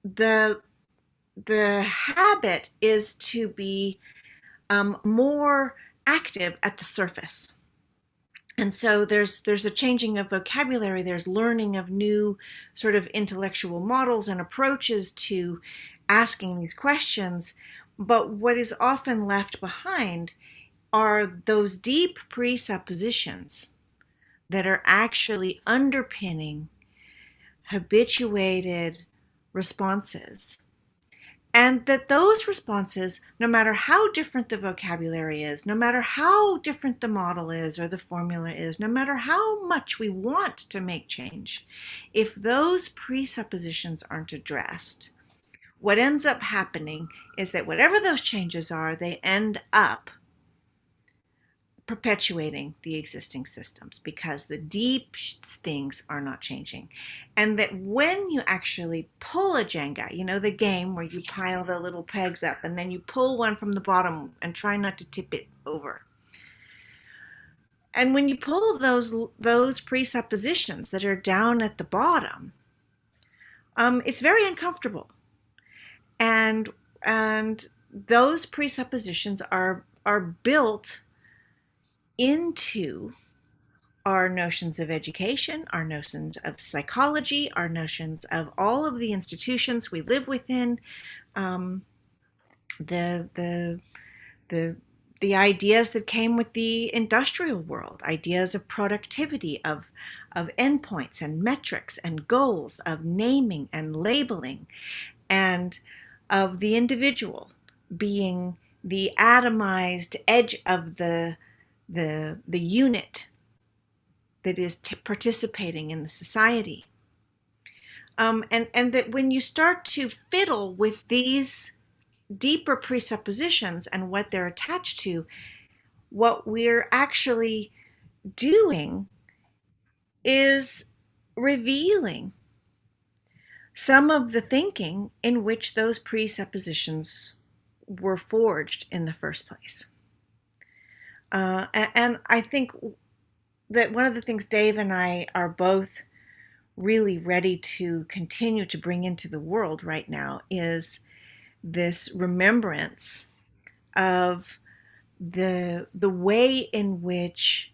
the the habit is to be more active at the surface. And so there's a changing of vocabulary, there's learning of new sort of intellectual models and approaches to asking these questions. But what is often left behind are those deep presuppositions that are actually underpinning habituated responses. And that those responses, no matter how different the vocabulary is, no matter how different the model is or the formula is, no matter how much we want to make change, if those presuppositions aren't addressed, what ends up happening is that whatever those changes are, they end up perpetuating the existing systems because the deep things are not changing. And that when you actually pull a Jenga, you know, the game where you pile the little pegs up and then you pull one from the bottom and try not to tip it over. And when you pull those presuppositions that are down at the bottom, it's very uncomfortable. And those presuppositions are built into our notions of education, our notions of psychology, our notions of all of the institutions we live within, the the the the ideas that came with the industrial world, ideas of productivity, of endpoints and metrics and goals, of naming and labeling, and of the individual being the atomized edge of the unit that is participating in the society. And that when you start to fiddle with these deeper presuppositions and what they're attached to, what we're actually doing is revealing some of the thinking in which those presuppositions were forged in the first place. And I think that one of the things Dave and I are both really ready to continue to bring into the world right now is this remembrance of the way in which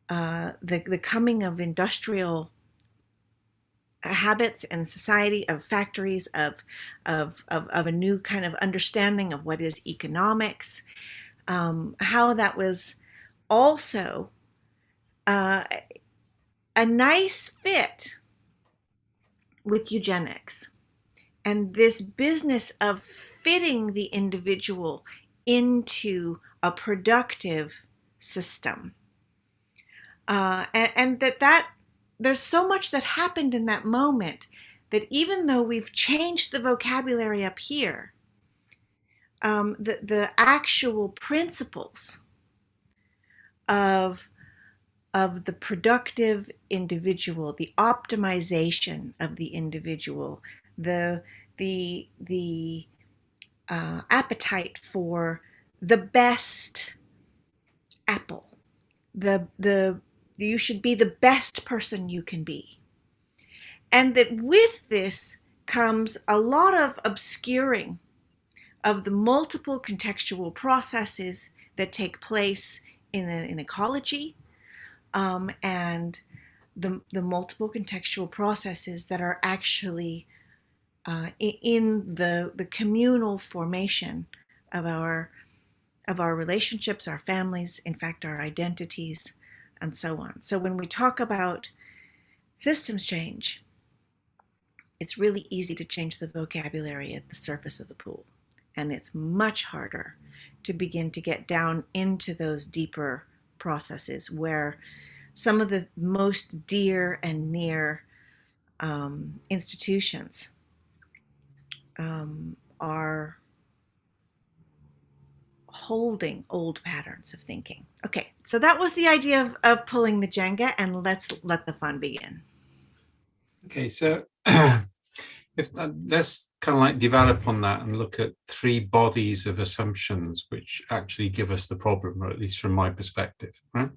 the coming of industrial habits and society, of factories, of a new kind of understanding of what is economics, how that was also a nice fit with eugenics and this business of fitting the individual into a productive system. And that there's so much that happened in that moment that even though we've changed the vocabulary up here, the actual principles of the productive individual, the optimization of the individual, the appetite for the best apple, the you should be the best person you can be, and that with this comes a lot of obscuring of the multiple contextual processes that take place in ecology, and the multiple contextual processes that are actually in the communal formation of our relationships, our families, in fact, our identities, and so on. So when we talk about systems change, it's really easy to change the vocabulary at the surface of the pool. And it's much harder to begin to get down into those deeper processes where some of the most dear and near institutions are holding old patterns of thinking. Okay, so that was the idea of pulling the Jenga, and let's let the fun begin. Okay, so let's kind of like develop on that and look at three bodies of assumptions which actually give us the problem, or at least from my perspective, right?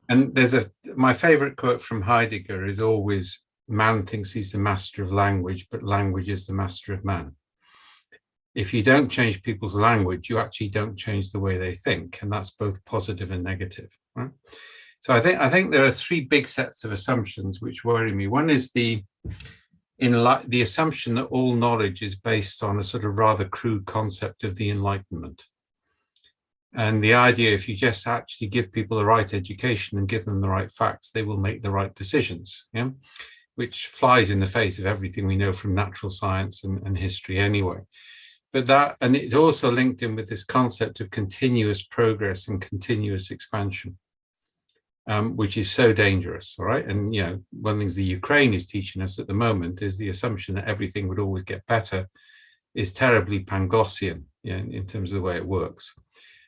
And there's my favorite quote from Heidegger is always, man thinks he's the master of language, but language is the master of man. If you don't change people's language, you actually don't change the way they think, and that's both positive and negative. Right? So I think there are three big sets of assumptions which worry me. One is the assumption that all knowledge is based on a sort of rather crude concept of the Enlightenment. And the idea, if you just actually give people the right education and give them the right facts, they will make the right decisions, yeah? Which flies in the face of everything we know from natural science and history anyway. But that, and it's also linked in with this concept of continuous progress and continuous expansion, which is so dangerous, all right? And, one of the things the Ukraine is teaching us at the moment is the assumption that everything would always get better is terribly Panglossian, in terms of the way it works.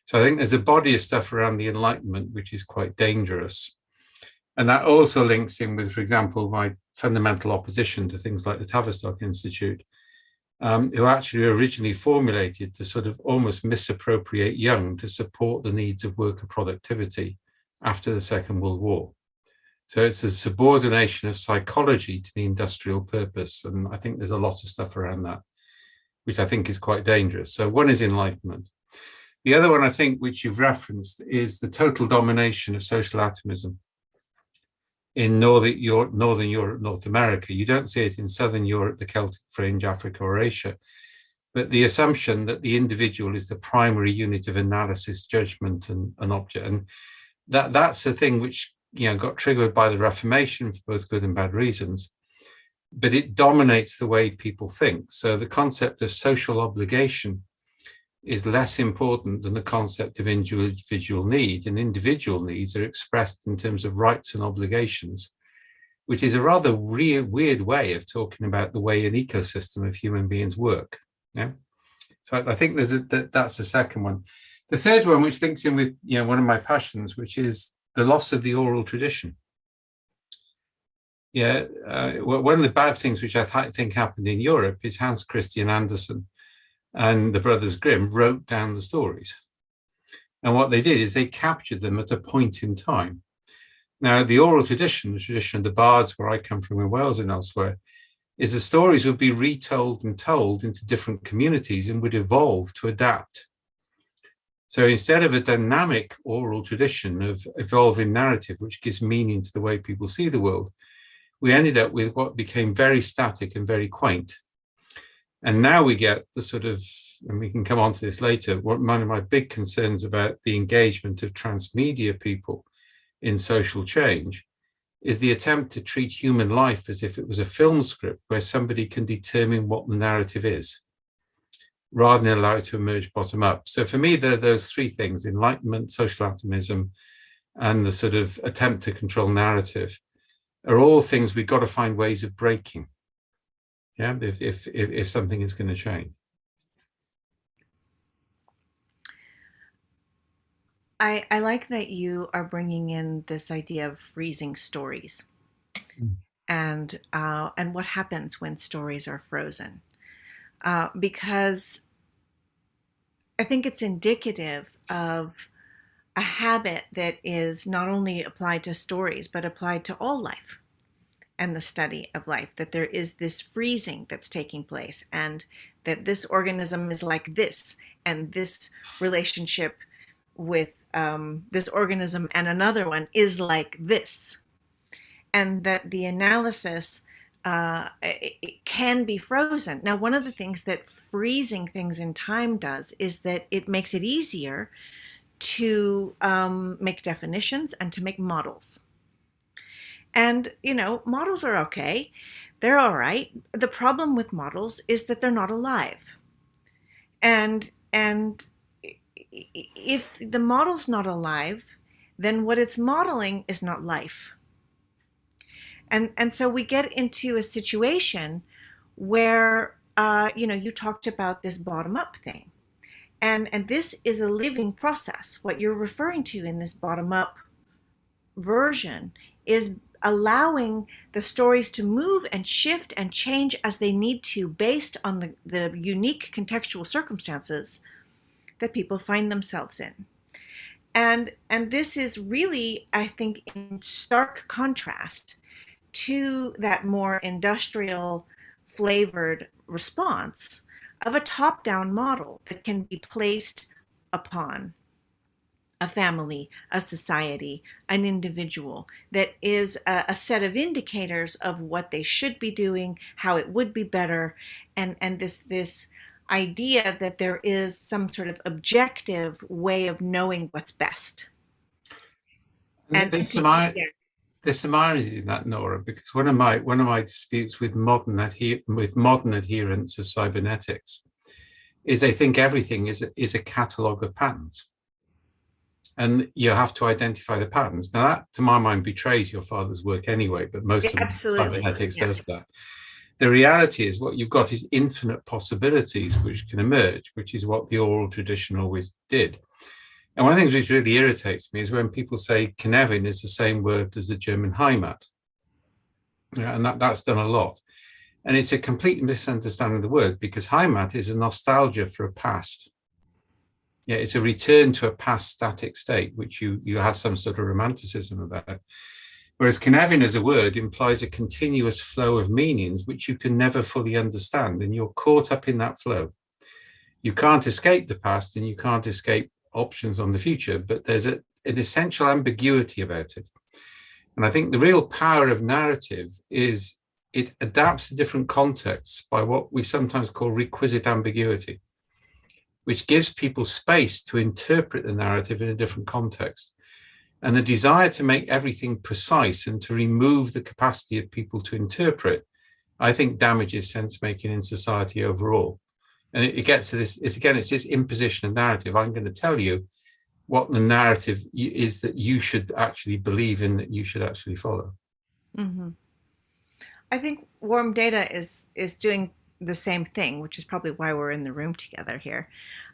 So I think there's a body of stuff around the Enlightenment which is quite dangerous. And that also links in with, for example, my fundamental opposition to things like the Tavistock Institute, who actually originally formulated to sort of almost misappropriate Young to support the needs of worker productivity after the Second World War. So it's a subordination of psychology to the industrial purpose. And I think there's a lot of stuff around that, which I think is quite dangerous. So one is Enlightenment. The other one, I think, which you've referenced, is the total domination of social atomism in Northern Europe, North America. You don't see it in Southern Europe, the Celtic fringe, Africa, or Asia. But the assumption that the individual is the primary unit of analysis, judgment, and object. And that's the thing which got triggered by the Reformation for both good and bad reasons. But it dominates the way people think. So the concept of social obligation is less important than the concept of individual need, and individual needs are expressed in terms of rights and obligations, which is a rather weird way of talking about the way an ecosystem of human beings work. Yeah, so I think that's the second one. The third one, which links in with one of my passions, which is the loss of the oral tradition. One of the bad things which I think happened in Europe is Hans Christian Andersen and the Brothers Grimm wrote down the stories. And what they did is they captured them at a point in time. Now, the oral tradition, the tradition of the bards, where I come from in Wales and elsewhere, is the stories would be retold and told into different communities and would evolve to adapt. So instead of a dynamic oral tradition of evolving narrative, which gives meaning to the way people see the world, we ended up with what became very static and very quaint. And now we get the sort of, and we can come on to this later, one of my big concerns about the engagement of transmedia people in social change is the attempt to treat human life as if it was a film script where somebody can determine what the narrative is, rather than allow it to emerge bottom up. So for me, there are those three things: Enlightenment, social atomism, and the sort of attempt to control narrative are all things we've got to find ways of breaking. Yeah, if something is going to change. I like that you are bringing in this idea of freezing stories, and what happens when stories are frozen, because I think it's indicative of a habit that is not only applied to stories but applied to all life and the study of life, that there is this freezing that's taking place, and that this organism is like this, and this relationship with this organism and another one is like this, and that the analysis it can be frozen. Now, one of the things that freezing things in time does is that it makes it easier to make definitions and to make models. And, models are okay. They're all right. The problem with models is that they're not alive. And if the model's not alive, then what it's modeling is not life. And so we get into a situation where, you talked about this bottom-up thing. And this is a living process. What you're referring to in this bottom-up version is allowing the stories to move and shift and change as they need to based on the unique contextual circumstances that people find themselves in. And this is really, I think, in stark contrast to that more industrial flavored response of a top-down model that can be placed upon a family, a society, an individual, that is a set of indicators of what they should be doing, how it would be better, and this idea that there is some sort of objective way of knowing what's best. And there's some irony in that, Nora, because one of my disputes with modern adherents of cybernetics is they think everything is a catalogue of patterns. And you have to identify the patterns. Now, that, to my mind, betrays your father's work anyway, but most of cybernetics does that. The reality is what you've got is infinite possibilities which can emerge, which is what the oral tradition always did. And one of the things which really irritates me is when people say Cynefin is the same word as the German Heimat. And that's done a lot. And it's a complete misunderstanding of the word, because Heimat is a nostalgia for a past. Yeah, it's a return to a past static state, which you have some sort of romanticism about. Whereas Cynefin as a word implies a continuous flow of meanings, which you can never fully understand, and you're caught up in that flow. You can't escape the past and you can't escape options on the future, but there's an essential ambiguity about it. And I think the real power of narrative is it adapts to different contexts by what we sometimes call requisite ambiguity, which gives people space to interpret the narrative in a different context. And the desire to make everything precise and to remove the capacity of people to interpret, I think, damages sense-making in society overall. And it gets to this, it's this imposition of narrative. I'm going to tell you what the narrative is that you should actually believe in, that you should actually follow. Mm-hmm. I think warm data is doing the same thing, which is probably why we're in the room together here.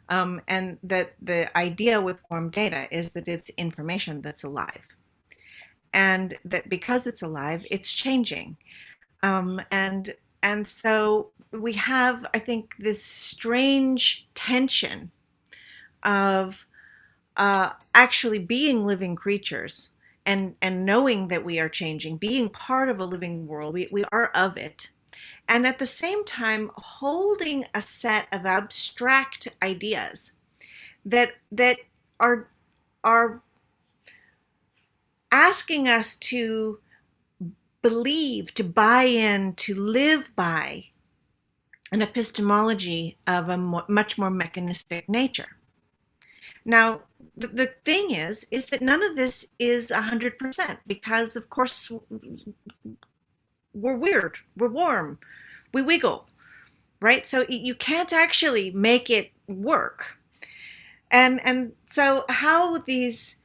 And that the idea with warm data is that it's information that's alive. And that because it's alive, it's changing. And so we have, I think, this strange tension of actually being living creatures and knowing that we are changing, being part of a living world. We are of it. And at the same time, holding a set of abstract ideas that are asking us to believe, to buy in, to live by an epistemology of a much more mechanistic nature. Now, the thing is that none of this is 100%, because, of course, we're weird, we're warm, we wiggle, right? So you can't actually make it work. And so how these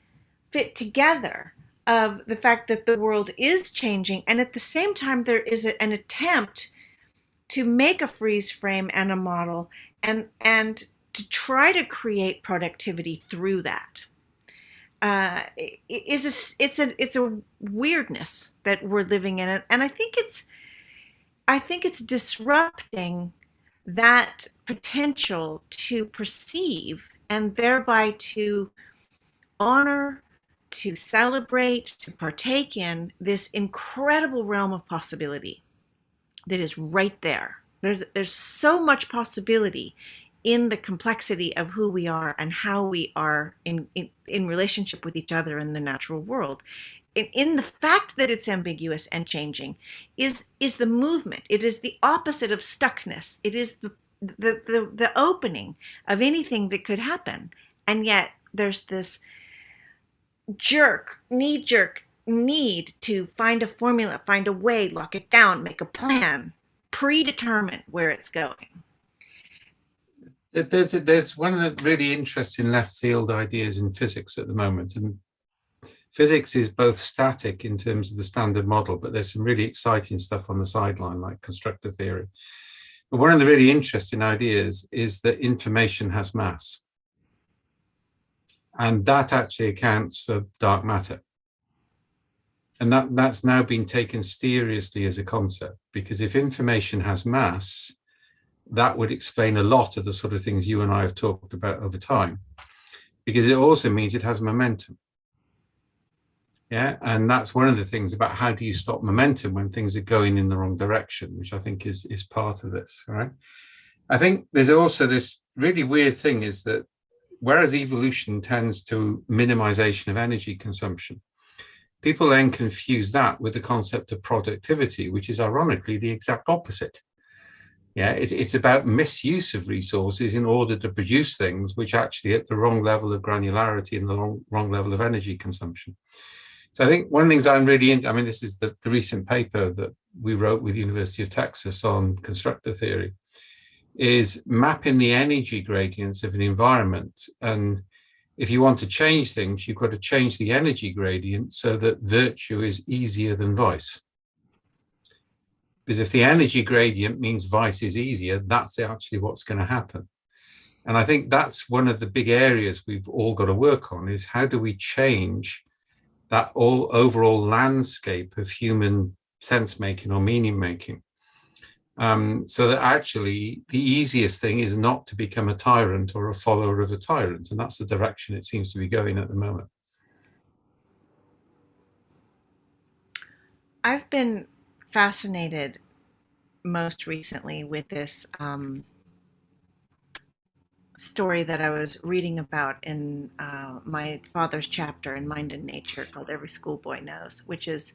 fit together, of the fact that the world is changing, and at the same time there is an attempt to make a freeze frame and a model, and to try to create productivity through that. It's a weirdness that we're living in, and I think it's disrupting that potential to perceive and thereby to honor, to celebrate, to partake in this incredible realm of possibility that is right there. There's so much possibility in the complexity of who we are and how we are in relationship with each other in the natural world. In the fact that it's ambiguous and changing is the movement. It is the opposite of stuckness. It is the opening of anything that could happen. And yet there's this knee-jerk need to find a formula, find a way, lock it down, make a plan, predetermine where it's going. There's one of the really interesting left field ideas in physics at the moment, and physics is both static in terms of the standard model, but there's some really exciting stuff on the sideline, like constructor theory. But one of the really interesting ideas is that information has mass, and that actually accounts for dark matter. And that's now been taken seriously as a concept, because if information has mass, that would explain a lot of the sort of things you and I have talked about over time, because it also means it has momentum. Yeah, and that's one of the things about how do you stop momentum when things are going in the wrong direction, which I think is part of this, right? I think there's also this really weird thing is that whereas evolution tends to minimization of energy consumption, people then confuse that with the concept of productivity, which is ironically the exact opposite. Yeah, it's about misuse of resources in order to produce things which actually at the wrong level of granularity and the wrong level of energy consumption. So I think one of the things I'm really into, I mean, this is the recent paper that we wrote with the University of Texas on constructor theory, is mapping the energy gradients of an environment. And if you want to change things, you've got to change the energy gradient so that virtue is easier than vice. Because if the energy gradient means vice is easier, that's actually what's going to happen. And I think that's one of the big areas we've all got to work on, is how do we change that overall landscape of human sense making or meaning making, so that actually the easiest thing is not to become a tyrant or a follower of a tyrant. And that's the direction it seems to be going at the moment. I've been fascinated most recently with this story that I was reading about in my father's chapter in Mind and Nature called Every Schoolboy Knows, which is,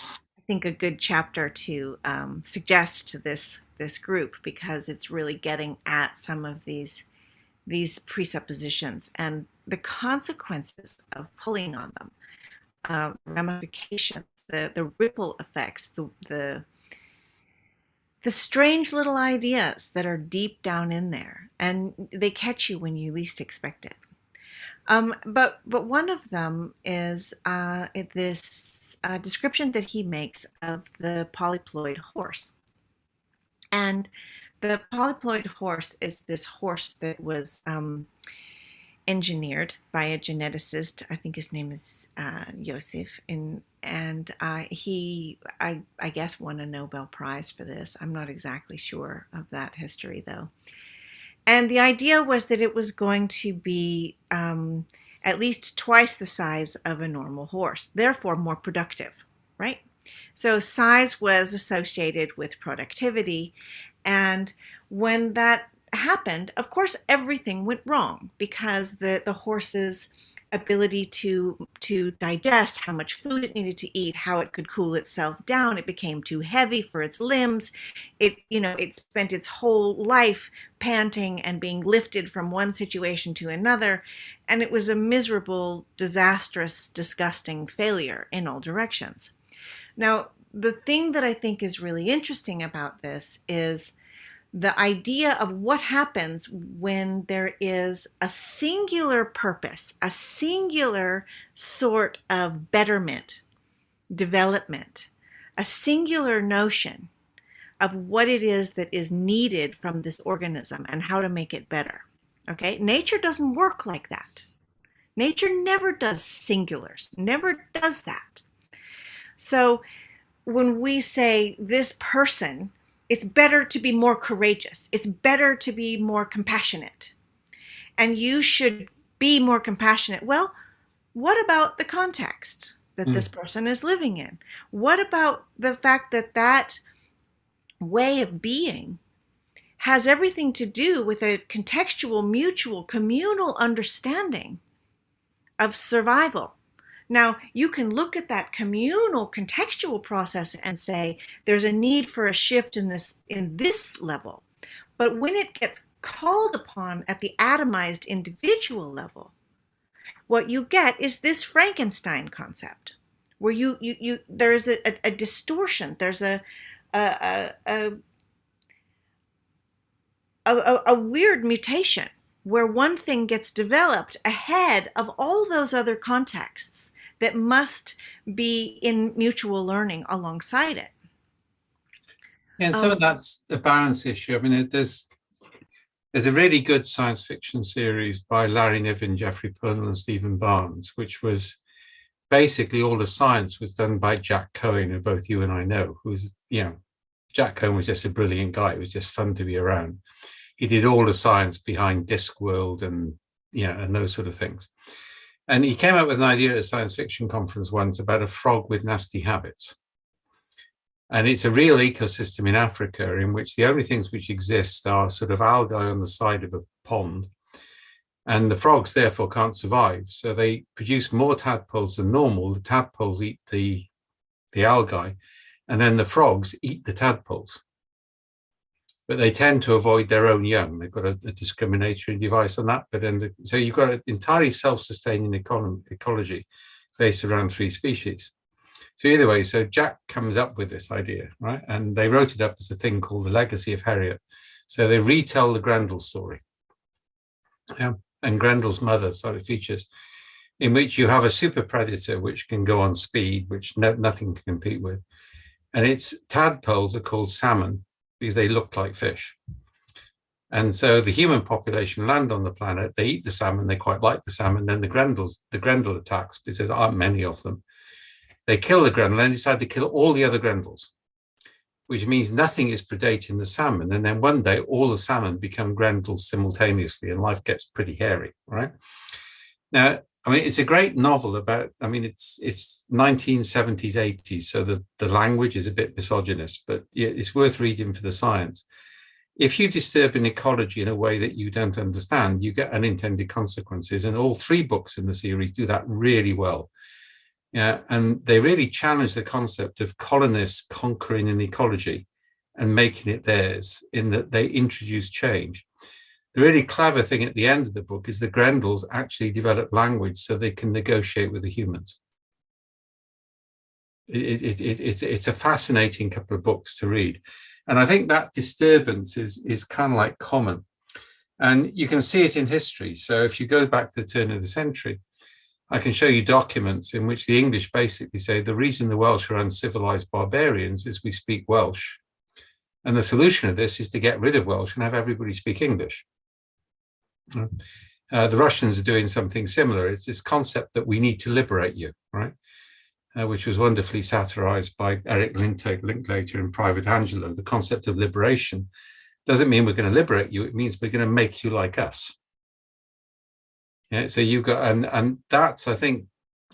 I think, a good chapter to suggest to this group, because it's really getting at some of these presuppositions and the consequences of pulling on them, ramifications, the ripple effects, the strange little ideas that are deep down in there, and they catch you when you least expect it. But one of them is this description that he makes of the polyploid horse. And the polyploid horse is this horse that was engineered by a geneticist. I think his name is Joseph, and he, I guess, won a Nobel Prize for this. I'm not exactly sure of that history, though. And the idea was that it was going to be at least twice the size of a normal horse, therefore more productive, right? So size was associated with productivity, and when that happened, of course, everything went wrong, because the horse's ability to digest how much food it needed to eat, how it could cool itself down, it became too heavy for its limbs. It spent its whole life panting and being lifted from one situation to another, and it was a miserable, disastrous, disgusting failure in all directions. Now, the thing that I think is really interesting about this is the idea of what happens when there is a singular purpose, a singular sort of betterment, development, a singular notion of what it is that is needed from this organism and how to make it better. Okay? Nature doesn't work like that. Nature never does singulars, never does that. So when we say this person, it's better to be more courageous, it's better to be more compassionate, and you should be more compassionate. Well, what about the context that this person is living in? What about the fact that that way of being has everything to do with a contextual, mutual, communal understanding of survival? Now, you can look at that communal contextual process and say there's a need for a shift in this level. But when it gets called upon at the atomized individual level, what you get is this Frankenstein concept, where there is a distortion. There's a weird mutation where one thing gets developed ahead of all those other contexts that must be in mutual learning alongside it. Yeah, some of that's a balance issue. I mean, there's a really good science fiction series by Larry Niven, Jeffrey Purnell, and Stephen Barnes, which was basically all the science was done by Jack Cohen, who both you and I know, who's, Jack Cohen was just a brilliant guy. It was just fun to be around. He did all the science behind Discworld and those sort of things. And he came up with an idea at a science fiction conference once about a frog with nasty habits. And it's a real ecosystem in Africa in which the only things which exist are sort of algae on the side of a pond. And the frogs therefore can't survive. So they produce more tadpoles than normal. The tadpoles eat the algae, and then the frogs eat the tadpoles. But they tend to avoid their own young. They've got a discriminatory device on that. But then, so you've got an entirely self-sustaining ecology based around 3 species. So either way, so Jack comes up with this idea, right? And they wrote it up as a thing called the Legacy of Harriet. So they retell the Grendel story. Yeah. And Grendel's mother sort of features, in which you have a super predator which can go on speed, which nothing can compete with. And its tadpoles are called salmon because they look like fish. And so the human population land on the planet, they eat the salmon, they quite like the salmon, then the Grendel attacks because there aren't many of them. They kill the Grendel and decide to kill all the other Grendels, which means nothing is predating the salmon. And then one day, all the salmon become Grendels simultaneously, and life gets pretty hairy, right? Now, I mean, it's a great novel about, I mean, it's 1970s, 80s, so the language is a bit misogynist, but it's worth reading for the science. If you disturb an ecology in a way that you don't understand, you get unintended consequences. And all 3 books in the series do that really well. Yeah, and they really challenge the concept of colonists conquering an ecology and making it theirs, in that they introduce change. The really clever thing at the end of the book is the Grendels actually develop language so they can negotiate with the humans. It's a fascinating couple of books to read. And I think that disturbance is kind of like common. And you can see it in history. So if you go back to the turn of the century, I can show you documents in which the English basically say the reason the Welsh are uncivilized barbarians is we speak Welsh. And the solution of this is to get rid of Welsh and have everybody speak English. The Russians are doing something similar. It's this concept that we need to liberate you, right? Which was wonderfully satirized by Eric Linklater in Private Angelo. The concept of liberation doesn't mean we're going to liberate you. It means we're going to make you like us. Yeah, so you've got, and that's, I think,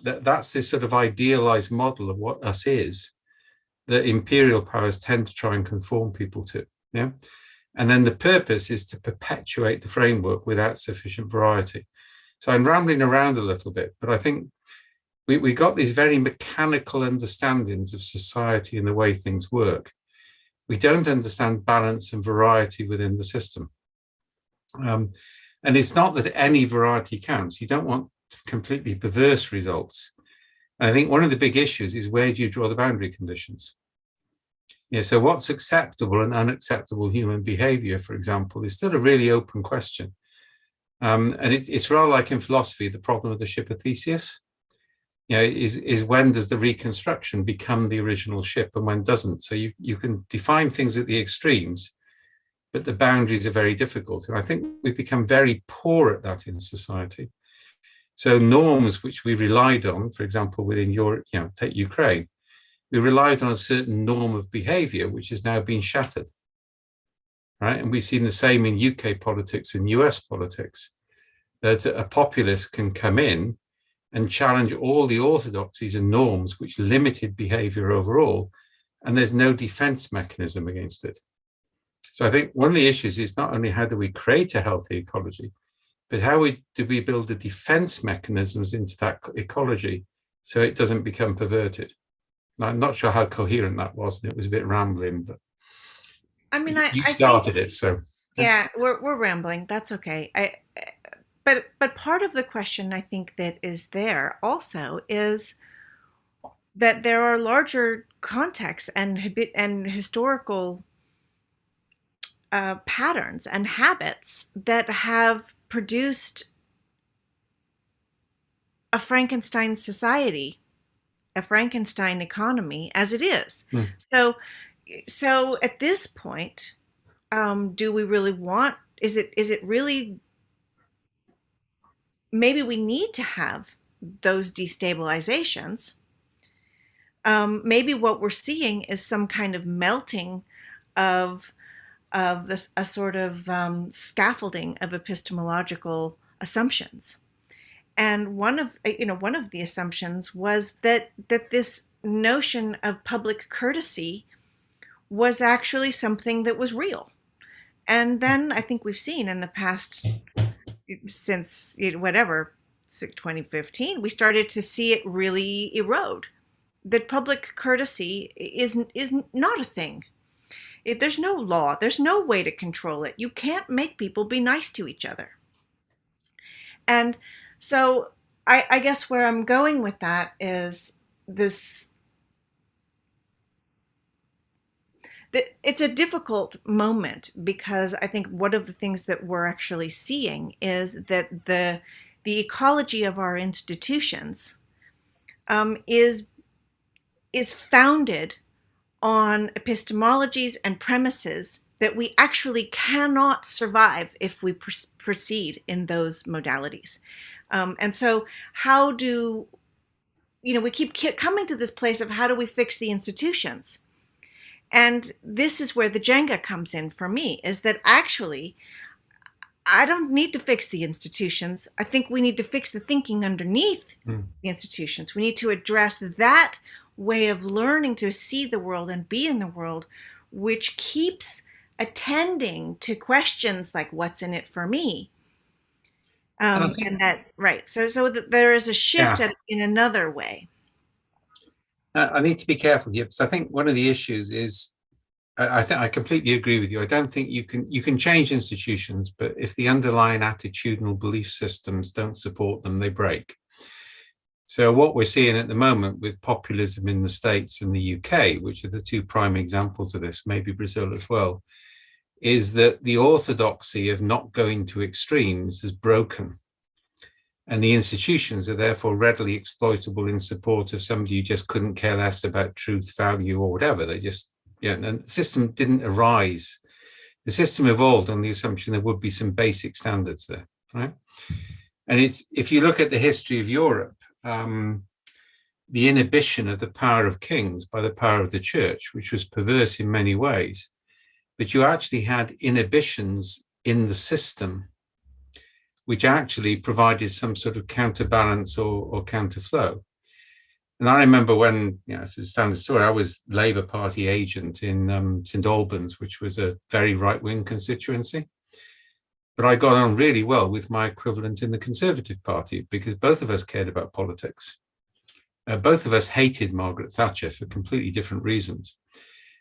that's this sort of idealized model of what us is that imperial powers tend to try and conform people to. Yeah. And then the purpose is to perpetuate the framework without sufficient variety. So I'm rambling around a little bit, but I think we got these very mechanical understandings of society and the way things work. We don't understand balance and variety within the system. And it's not that any variety counts. You don't want completely perverse results. And I think one of the big issues is, where do you draw the boundary conditions? Yeah, so what's acceptable and unacceptable human behavior, for example, is still a really open question. And it's rather like in philosophy, the problem of the ship of Theseus. You know, is when does the reconstruction become the original ship and when doesn't? So you can define things at the extremes, but the boundaries are very difficult. And I think we've become very poor at that in society. So norms which we relied on, for example, within Europe, you know, take Ukraine, we relied on a certain norm of behavior, which has now been shattered, right? And we've seen the same in UK politics and US politics, that a populist can come in and challenge all the orthodoxies and norms which limited behavior overall, and there's no defense mechanism against it. So I think one of the issues is not only how do we create a healthy ecology, but how do we build the defense mechanisms into that ecology so it doesn't become perverted. Now, I'm not sure how coherent that was, and it was a bit rambling, but I mean, you I started think, it, so. yeah, we're rambling. That's okay. But part of the question I think that is there also is that there are larger contexts and historical patterns and habits that have produced a Frankenstein society, a Frankenstein economy as it is. Mm. So at this point, do we really want? Is it really? Maybe we need to have those destabilizations. Maybe what we're seeing is some kind of melting of this, a sort of scaffolding of epistemological assumptions. And one of the assumptions was that this notion of public courtesy was actually something that was real. And then I think we've seen in the past, since whatever 2015, we started to see it really erode. That public courtesy is not a thing. There's no law. There's no way to control it. You can't make people be nice to each other. And so I guess where I'm going with that is this. It's a difficult moment because I think one of the things that we're actually seeing is that the ecology of our institutions is founded on epistemologies and premises that we actually cannot survive if we proceed in those modalities. And so how do, we keep coming to this place of how do we fix the institutions? And this is where the Jenga comes in for me, is that actually I don't need to fix the institutions. I think we need to fix the thinking underneath the institutions. We need to address that way of learning to see the world and be in the world, which keeps attending to questions like what's in it for me. And that, right. So there is a shift in another way. I need to be careful here because I think one of the issues is, I think I completely agree with you. I don't think you can change institutions, but if the underlying attitudinal belief systems don't support them, they break. So what we're seeing at the moment with populism in the States and the UK, which are the two prime examples of this, maybe Brazil as well, is that the orthodoxy of not going to extremes has broken. And the institutions are therefore readily exploitable in support of somebody who just couldn't care less about truth, value, or whatever. They just, and the system didn't arise. The system evolved on the assumption there would be some basic standards there, right? And if you look at the history of Europe, the inhibition of the power of kings by the power of the church, which was perverse in many ways, but you actually had inhibitions in the system which actually provided some sort of counterbalance or counterflow. And I remember when, it's a standard story, I was Labour Party agent in St Albans, which was a very right-wing constituency. But I got on really well with my equivalent in the Conservative Party because both of us cared about politics. Both of us hated Margaret Thatcher for completely different reasons.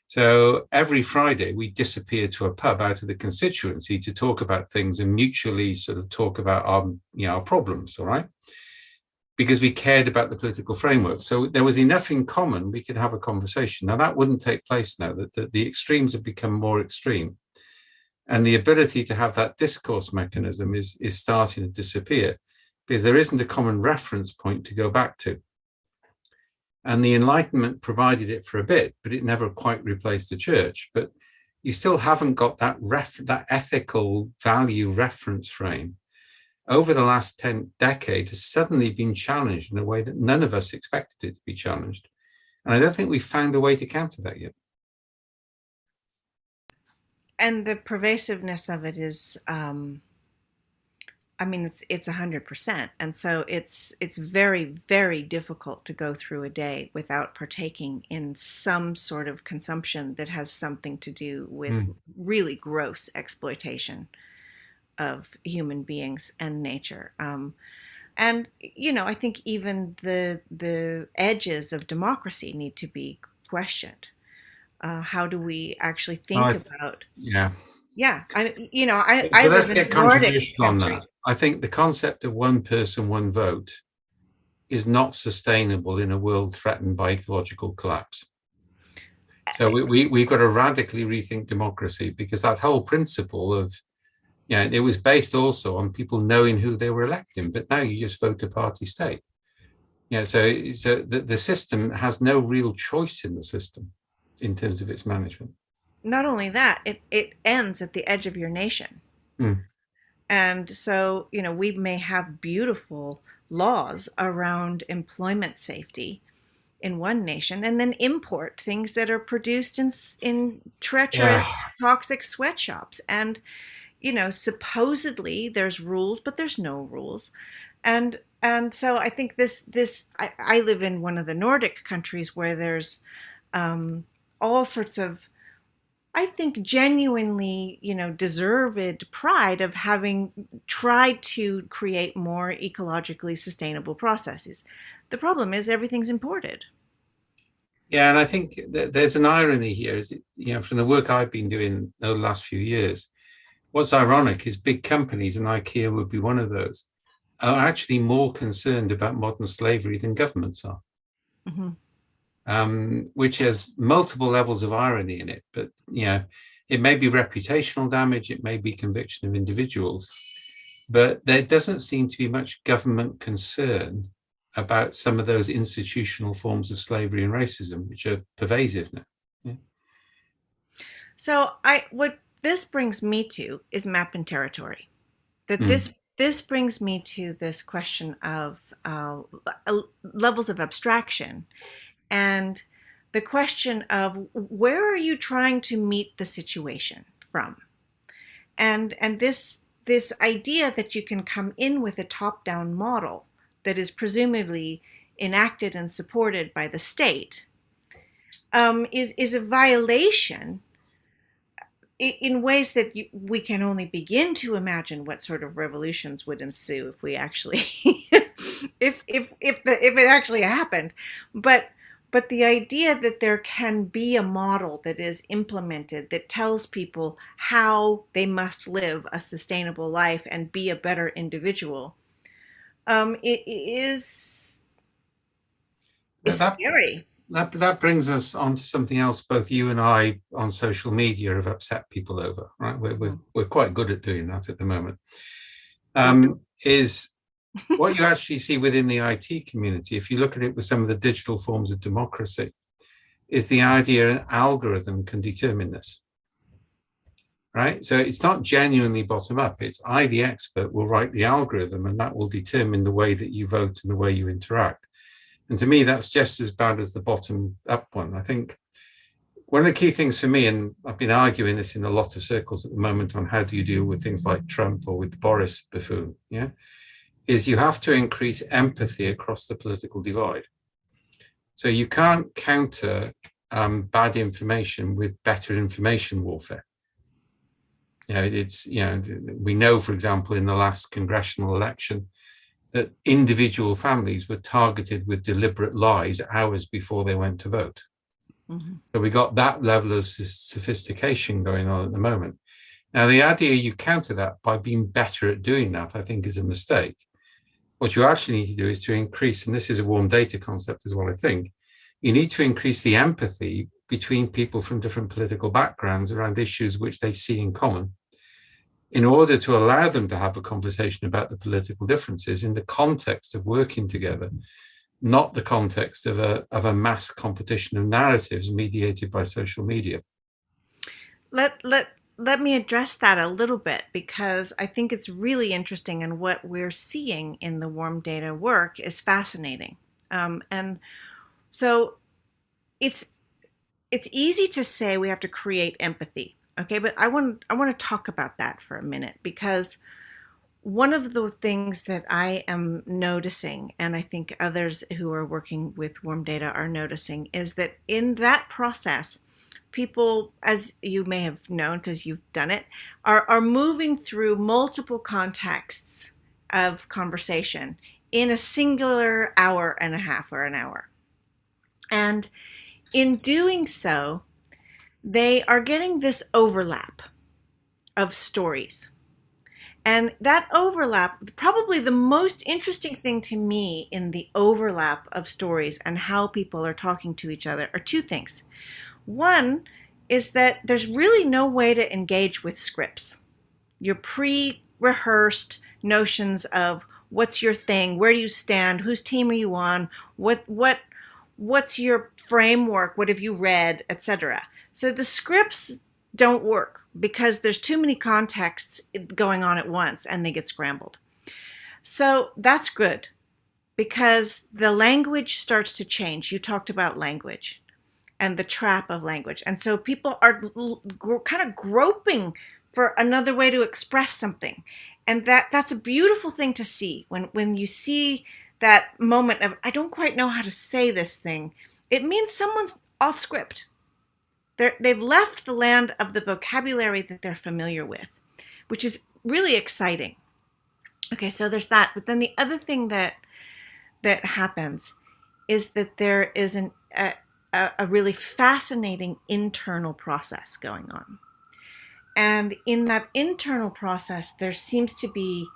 So every Friday we disappeared to a pub out of the constituency to talk about things and mutually sort of talk about our problems, all right? Because we cared about the political framework. So there was enough in common, we could have a conversation. Now that wouldn't take place now, that the extremes have become more extreme. And the ability to have that discourse mechanism is starting to disappear because there isn't a common reference point to go back to. And the Enlightenment provided it for a bit, but it never quite replaced the church. But you still haven't got that ethical value reference frame. Over the last 10 decades has suddenly been challenged in a way that none of us expected it to be challenged. And I don't think we've found a way to counter that yet. And the pervasiveness of it is, it's 100%. And so it's very, very difficult to go through a day without partaking in some sort of consumption that has something to do with really gross exploitation of human beings and nature. And, I think even the edges of democracy need to be questioned. How do we actually think about? Yeah. I let's get controversial on that. I think the concept of one person, one vote is not sustainable in a world threatened by ecological collapse. So we've got to radically rethink democracy because that whole principle of, it was based also on people knowing who they were electing, but now you just vote a party state. So the system has no real choice in the system in terms of its management. Not only that, it ends at the edge of your nation. And so, we may have beautiful laws around employment safety in one nation and then import things that are produced in treacherous, toxic sweatshops. And, supposedly there's rules, but there's no rules. And And so I think I live in one of the Nordic countries where there's all sorts of, I think, genuinely, deserved pride of having tried to create more ecologically sustainable processes. The problem is everything's imported. Yeah, and I think there's an irony here. Is from the work I've been doing over the last few years, what's ironic is big companies, and IKEA would be one of those, are actually more concerned about modern slavery than governments are. Mm-hmm. Which has multiple levels of irony in it. But it may be reputational damage, it may be conviction of individuals, but there doesn't seem to be much government concern about some of those institutional forms of slavery and racism, which are pervasive now. Yeah. So what this brings me to is map and territory. That this brings me to this question of levels of abstraction, and the question of where are you trying to meet the situation from, and this idea that you can come in with a top-down model that is presumably enacted and supported by the state is a violation in ways that we can only begin to imagine what sort of revolutions would ensue if we actually if it actually happened. But the idea that there can be a model that is implemented that tells people how they must live a sustainable life and be a better individual it is scary. That brings us on to something else both you and I on social media have upset people over, right? We're quite good at doing that at the moment. Is what you actually see within the IT community, if you look at it with some of the digital forms of democracy, is the idea an algorithm can determine this, right? So it's not genuinely bottom up. It's I, the expert, will write the algorithm, and that will determine the way that you vote and the way you interact. And to me, that's just as bad as the bottom up one. I think one of the key things for me, and I've been arguing this in a lot of circles at the moment on how do you deal with things like Trump or with Boris buffoon, is you have to increase empathy across the political divide. So you can't counter bad information with better information warfare. We know, for example, in the last congressional election, that individual families were targeted with deliberate lies hours before they went to vote. Mm-hmm. So we got that level of sophistication going on at the moment. Now, the idea you counter that by being better at doing that, I think, is a mistake. What you actually need to do is to increase, and this is a warm data concept as well, I think, you need to increase the empathy between people from different political backgrounds around issues which they see in common, in order to allow them to have a conversation about the political differences in the context of working together, not the context of a mass competition of narratives mediated by social media. Let me address that a little bit, because I think it's really interesting, and what we're seeing in the warm data work is fascinating. And so it's easy to say we have to create empathy. Okay, but I want to talk about that for a minute, because one of the things that I am noticing, and I think others who are working with warm data are noticing, is that in that process, people, as you may have known because you've done it, are moving through multiple contexts of conversation in a singular hour and a half or an hour. And in doing so, they are getting this overlap of stories. And that overlap, probably the most interesting thing to me in the overlap of stories and how people are talking to each other, are two things. One is that there's really no way to engage with scripts. Your pre-rehearsed notions of what's your thing, where do you stand, whose team are you on, what's your framework, what have you read, etc. So the scripts don't work because there's too many contexts going on at once and they get scrambled. So that's good, because the language starts to change. You talked about language and the trap of language. And so people are kind of groping for another way to express something. And that's a beautiful thing to see when you see that moment of, I don't quite know how to say this thing, it means someone's off script. They've left the land of the vocabulary that they're familiar with, which is really exciting. Okay, so there's that. But then the other thing that happens is that there is a really fascinating internal process going on. And in that internal process, there seems to be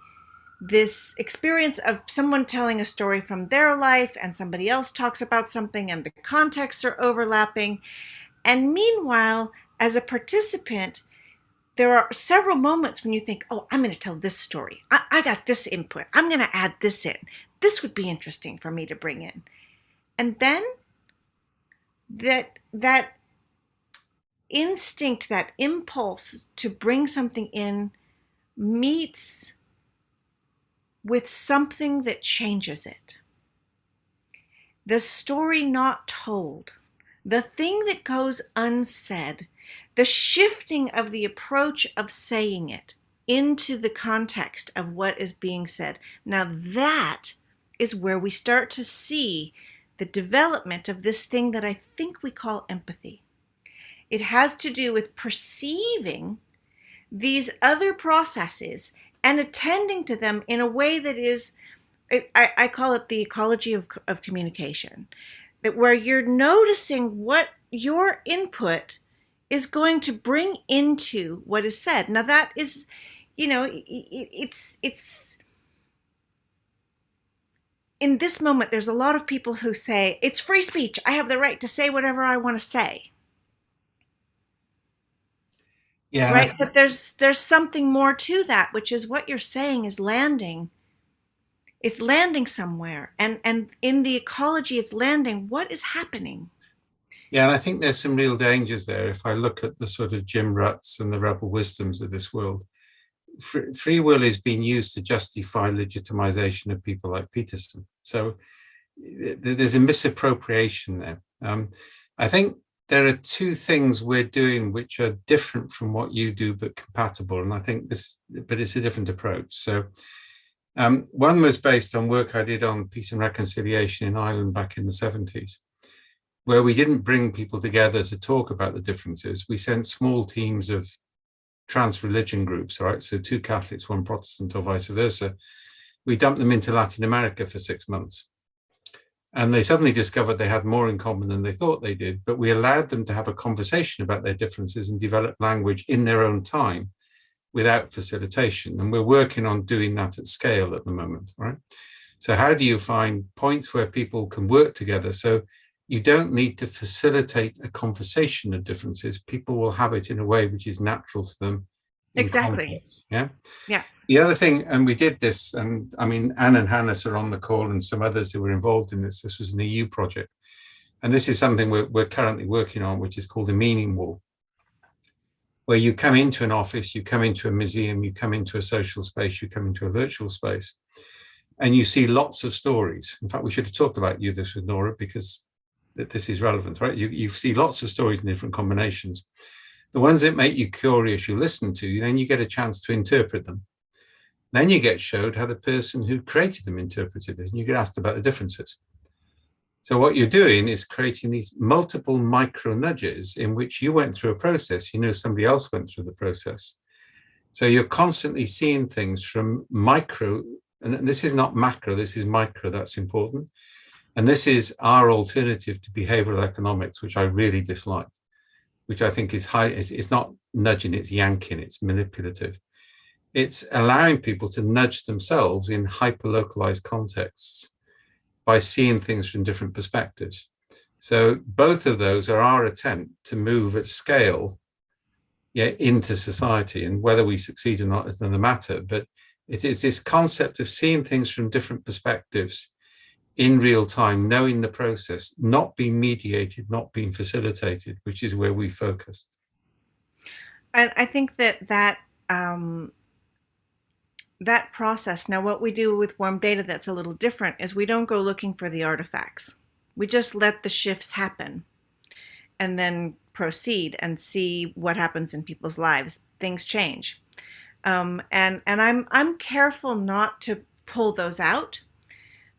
this experience of someone telling a story from their life, and somebody else talks about something, and the contexts are overlapping. And meanwhile, as a participant, there are several moments when you think, oh, I'm going to tell this story. I got this input. I'm going to add this in. This would be interesting for me to bring in. And then that instinct, that impulse to bring something in meets with something that changes it. The story not told, the thing that goes unsaid, the shifting of the approach of saying it into the context of what is being said. Now that is where we start to see the development of this thing that I think we call empathy. It has to do with perceiving these other processes and attending to them in a way that is, I call it the ecology of communication, that where you're noticing what your input is going to bring into what is said. Now that is, it's in this moment, there's a lot of people who say, it's free speech. I have the right to say whatever I want to say. Yeah, right. But there's something more to that, which is what you're saying is landing. It's landing somewhere. And in the ecology, it's landing. What is happening? Yeah, and I think there's some real dangers there. If I look at the sort of Jim Rutts and the rebel wisdoms of this world, free will is being used to justify legitimization of people like Peterson. So there's a misappropriation there. I think there are two things we're doing which are different from what you do, but compatible. And I think but it's a different approach. So one was based on work I did on peace and reconciliation in Ireland back in the 70s, where we didn't bring people together to talk about the differences. We sent small teams of trans-religion groups, all right? So 2 Catholics, 1 Protestant, or vice versa. We dumped them into Latin America for 6 months. And they suddenly discovered they had more in common than they thought they did, but we allowed them to have a conversation about their differences and develop language in their own time without facilitation. And we're working on doing that at scale at the moment, right? So how do you find points where people can work together? So you don't need to facilitate a conversation of differences. People will have it in a way which is natural to them. Exactly. Context. Yeah. Yeah. The other thing, and we did this, and I mean, Anne and Hannes are on the call and some others who were involved in this. This was an EU project. And this is something we're currently working on, which is called a meaning wall, where you come into an office, you come into a museum, you come into a social space, you come into a virtual space, and you see lots of stories. In fact, we should have talked about this with Nora, because this is relevant, right? You see lots of stories in different combinations. The ones that make you curious, you listen to, then you get a chance to interpret them. Then you get showed how the person who created them interpreted it, and you get asked about the differences. So what you're doing is creating these multiple micro nudges in which you went through a process, somebody else went through the process. So you're constantly seeing things from micro, and this is not macro, this is micro, that's important. And this is our alternative to behavioral economics, which I really dislike, which I think is high. It's not nudging, it's yanking, it's manipulative. It's allowing people to nudge themselves in hyper-localized contexts by seeing things from different perspectives. So both of those are our attempt to move at scale into society. And whether we succeed or not is another matter. But it is this concept of seeing things from different perspectives in real time, knowing the process, not being mediated, not being facilitated, which is where we focus. And I think that process, now what we do with warm data that's a little different is we don't go looking for the artifacts. We just let the shifts happen and then proceed and see what happens in people's lives. Things change. And I'm careful not to pull those out.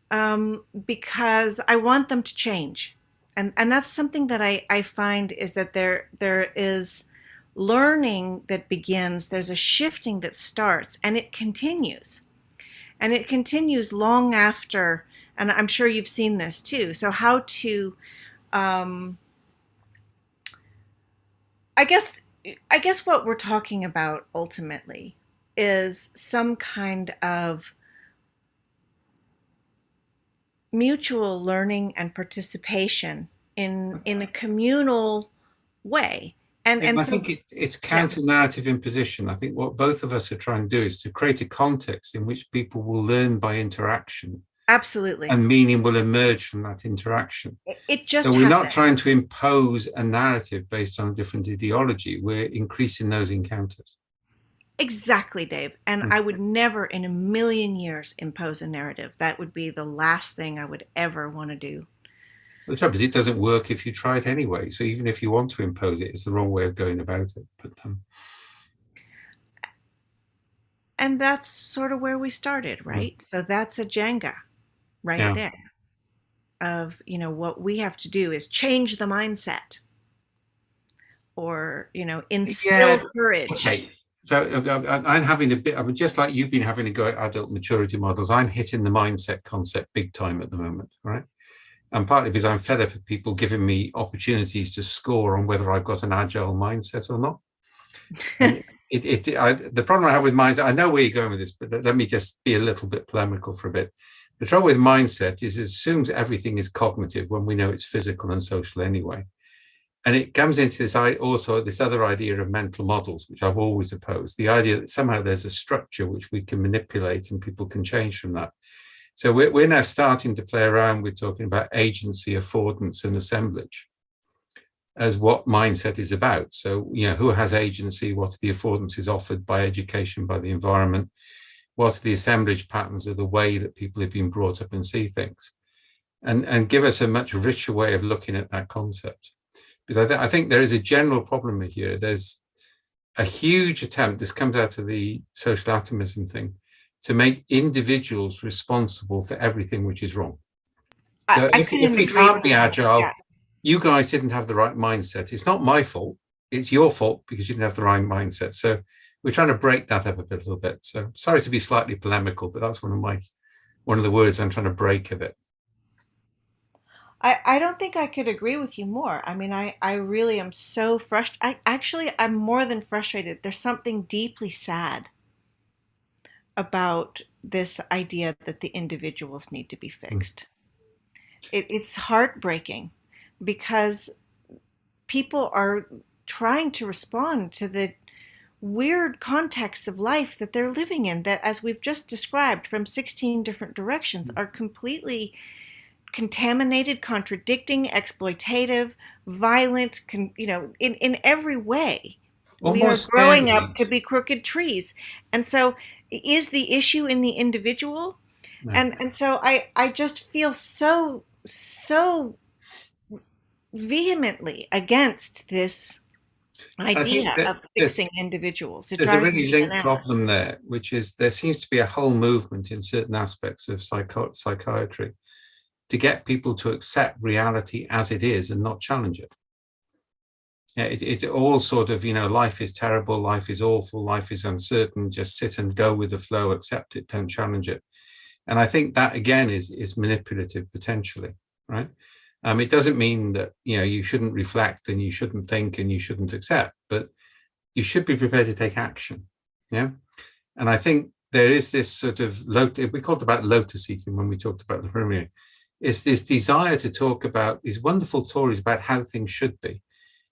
because I want them to change. And that's something that I find is that there is learning that begins, there's a shifting that starts, and it continues. And it continues long after, and I'm sure you've seen this too. So how to, I guess I guess what we're talking about ultimately is some kind of mutual learning and participation in a communal way. I And so think it's yeah, counter-narrative imposition. I think what both of us are trying to do is to create a context in which people will learn by interaction absolutely. and meaning will emerge from that interaction. It So just we're not happened. trying to impose a narrative based on a different ideology. We're increasing those encounters. Exactly, Dave. And Mm. I would never in a million years impose a narrative. That would be the last thing I would ever want to do. The trouble is, it doesn't work if you try it anyway. So even if you want to impose it, it's the wrong way of going about it. But And that's sort of where we started, right? So that's a Jenga right yeah, there of, what we have to do is change the mindset or, yeah, instill courage. okay. So I'm having a bit. I mean, just like you've been having a go at adult maturity models, I'm hitting the mindset concept big time at the moment, right? And partly because I'm fed up with people giving me opportunities to score on whether I've got an agile mindset or not. And the problem I have with mindset, I know where you're going with this, but let me just be a little bit polemical for a bit. The trouble with mindset is it assumes everything is cognitive when we know it's physical and social anyway. And it comes into this other idea of mental models, which I've always opposed, the idea that somehow there's a structure which we can manipulate and people can change from that. So we're now starting to play around with talking about agency, affordance, and assemblage as what mindset is about. So, who has agency? What are the affordances offered by education, by the environment? What are the assemblage patterns of the way that people have been brought up and see things? And give us a much richer way of looking at that concept. Because I think there is a general problem here. There's a huge attempt, this comes out of the social atomism thing, to make individuals responsible for everything which is wrong. So I if couldn't we agree can't with be you more. agile, Yeah. you guys didn't have the right mindset. It's not my fault. It's your fault because you didn't have the right mindset. So we're trying to break that up a little bit. So sorry to be slightly polemical, but that's one of the words I'm trying to break a bit. I don't think I could agree with you more. I mean, I really am so frustrated. I'm more than frustrated. There's something deeply sad about this idea that the individuals need to be Mm. fixed. It's heartbreaking because people are trying to respond to the weird contexts of life that they're living in, that, as we've just described from 16 different directions, are completely contaminated, contradicting, exploitative, violent, in every way. We are Almost growing up scary. to be crooked trees. And so is the issue in the individual? No. And so I just feel so vehemently against this I think idea that of fixing individuals. It there's a drives me really linked bananas. problem there, which is there seems to be a whole movement in certain aspects of psychiatry to get people to accept reality as it is and not challenge it. Yeah, it's all sort of, life is terrible, life is awful, life is uncertain, just sit and go with the flow, accept it, don't challenge it. And I think that, again, is manipulative potentially, right? It doesn't mean that, you shouldn't reflect and you shouldn't think and you shouldn't accept, but you should be prepared to take action. Yeah. And I think there is this sort of, we talked about lotus eating when we talked about the premier, is this desire to talk about these wonderful stories about how things should be,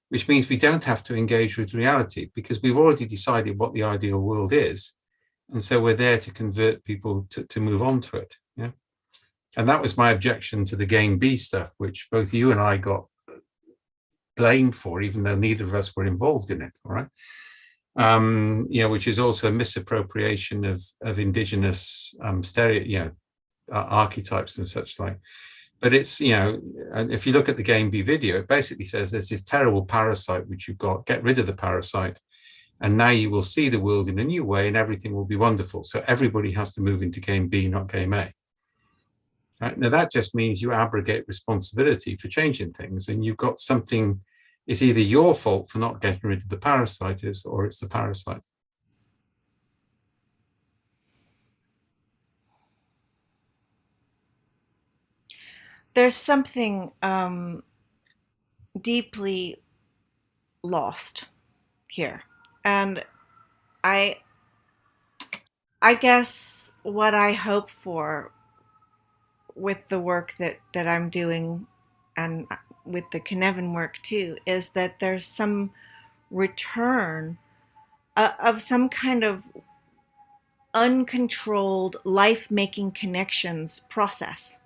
which means we don't have to engage with reality because we've already decided what the ideal world is. And so we're there to convert people to move on to it. Yeah. And that was my objection to the game B stuff, which both you and I got blamed for, even though neither of us were involved in it. All right. Which is also a misappropriation of indigenous archetypes and such like. But it's, and if you look at the game B video, it basically says there's this terrible parasite which you've got, get rid of the parasite, and now you will see the world in a new way and everything will be wonderful. So everybody has to move into game B, not game A. Right? Now, that just means you abrogate responsibility for changing things, and you've got something, it's either your fault for not getting rid of the parasite, or it's the parasite. There's something deeply lost here. And I guess what I hope for with the work that I'm doing, and with the Cynefin work too, is that there's some return of some kind of uncontrolled life-making connections process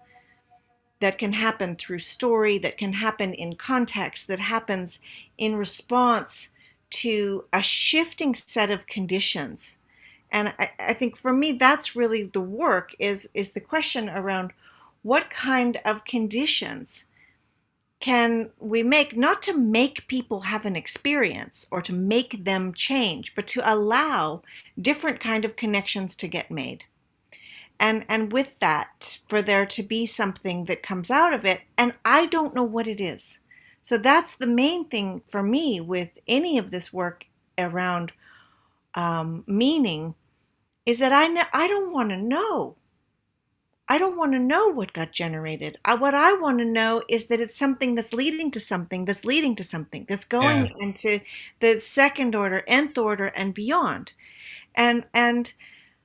that can happen through story, that can happen in context, that happens in response to a shifting set of conditions. And I think for me, that's really the work, is the question around what kind of conditions can we make, not to make people have an experience or to make them change, but to allow different kind of connections to get made. And with that, for there to be something that comes out of it, and I don't know what it is. So that's the main thing for me with any of this work around meaning, is that I don't want to know. I don't want to know what got generated. What I want to know is that it's something that's leading to something, that's leading to something, that's going into the second order, nth order, and beyond. And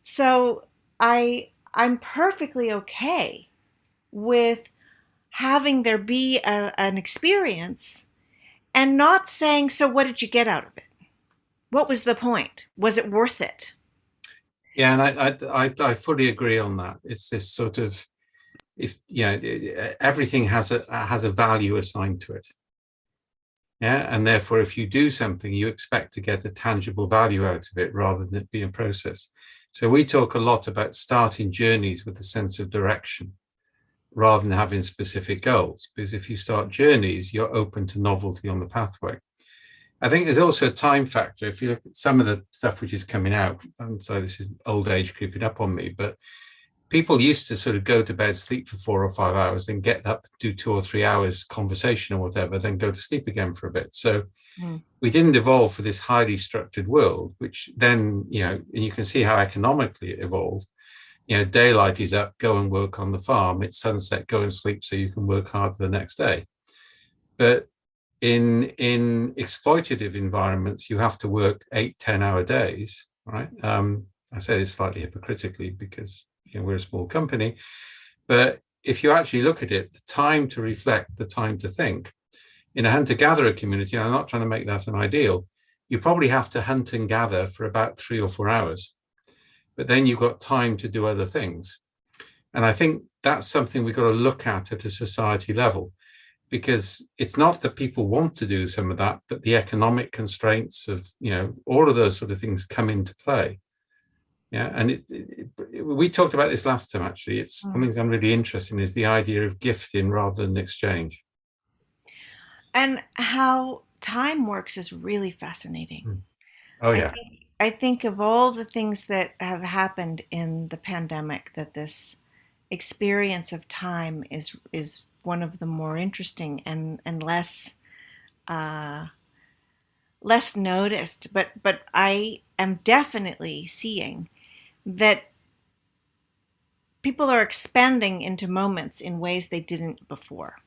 so I'm perfectly okay with having there be an experience and not saying, so what did you get out of it? What was the point? Was it worth it? Yeah, and I fully agree on that. It's this sort of, if everything has a value assigned to it. Yeah, and therefore, if you do something, you expect to get a tangible value out of it rather than it being a process. So we talk a lot about starting journeys with a sense of direction rather than having specific goals, because if you start journeys, you're open to novelty on the pathway. I think there's also a time factor. If you look at some of the stuff which is coming out, and so this is old age creeping up on me, but people used to sort of go to bed, sleep for 4 or 5 hours, then get up, do 2 or 3 hours conversation or whatever, then go to sleep again for a bit. So we didn't evolve for this highly structured world, which then, and you can see how economically it evolved. Daylight is up, go and work on the farm. It's sunset, go and sleep so you can work harder the next day. But in exploitative environments, you have to work 8-10 hour days, right? I say this slightly hypocritically because we're a small company, but if you actually look at it, the time to reflect, the time to think, in a hunter-gatherer community, I'm not trying to make that an ideal, you probably have to hunt and gather for about 3 or 4 hours, but then you've got time to do other things. And I think that's something we've got to look at a society level, because it's not that people want to do some of that, but the economic constraints of, all of those sort of things come into play. Yeah, and we talked about this last time, actually. It's one of the things I'm really interested in is the idea of gifting rather than exchange. And how time works is really fascinating. Oh, yeah. I think of all the things that have happened in the pandemic, that this experience of time is one of the more interesting and less noticed. But I am definitely seeing that people are expanding into moments in ways they didn't before.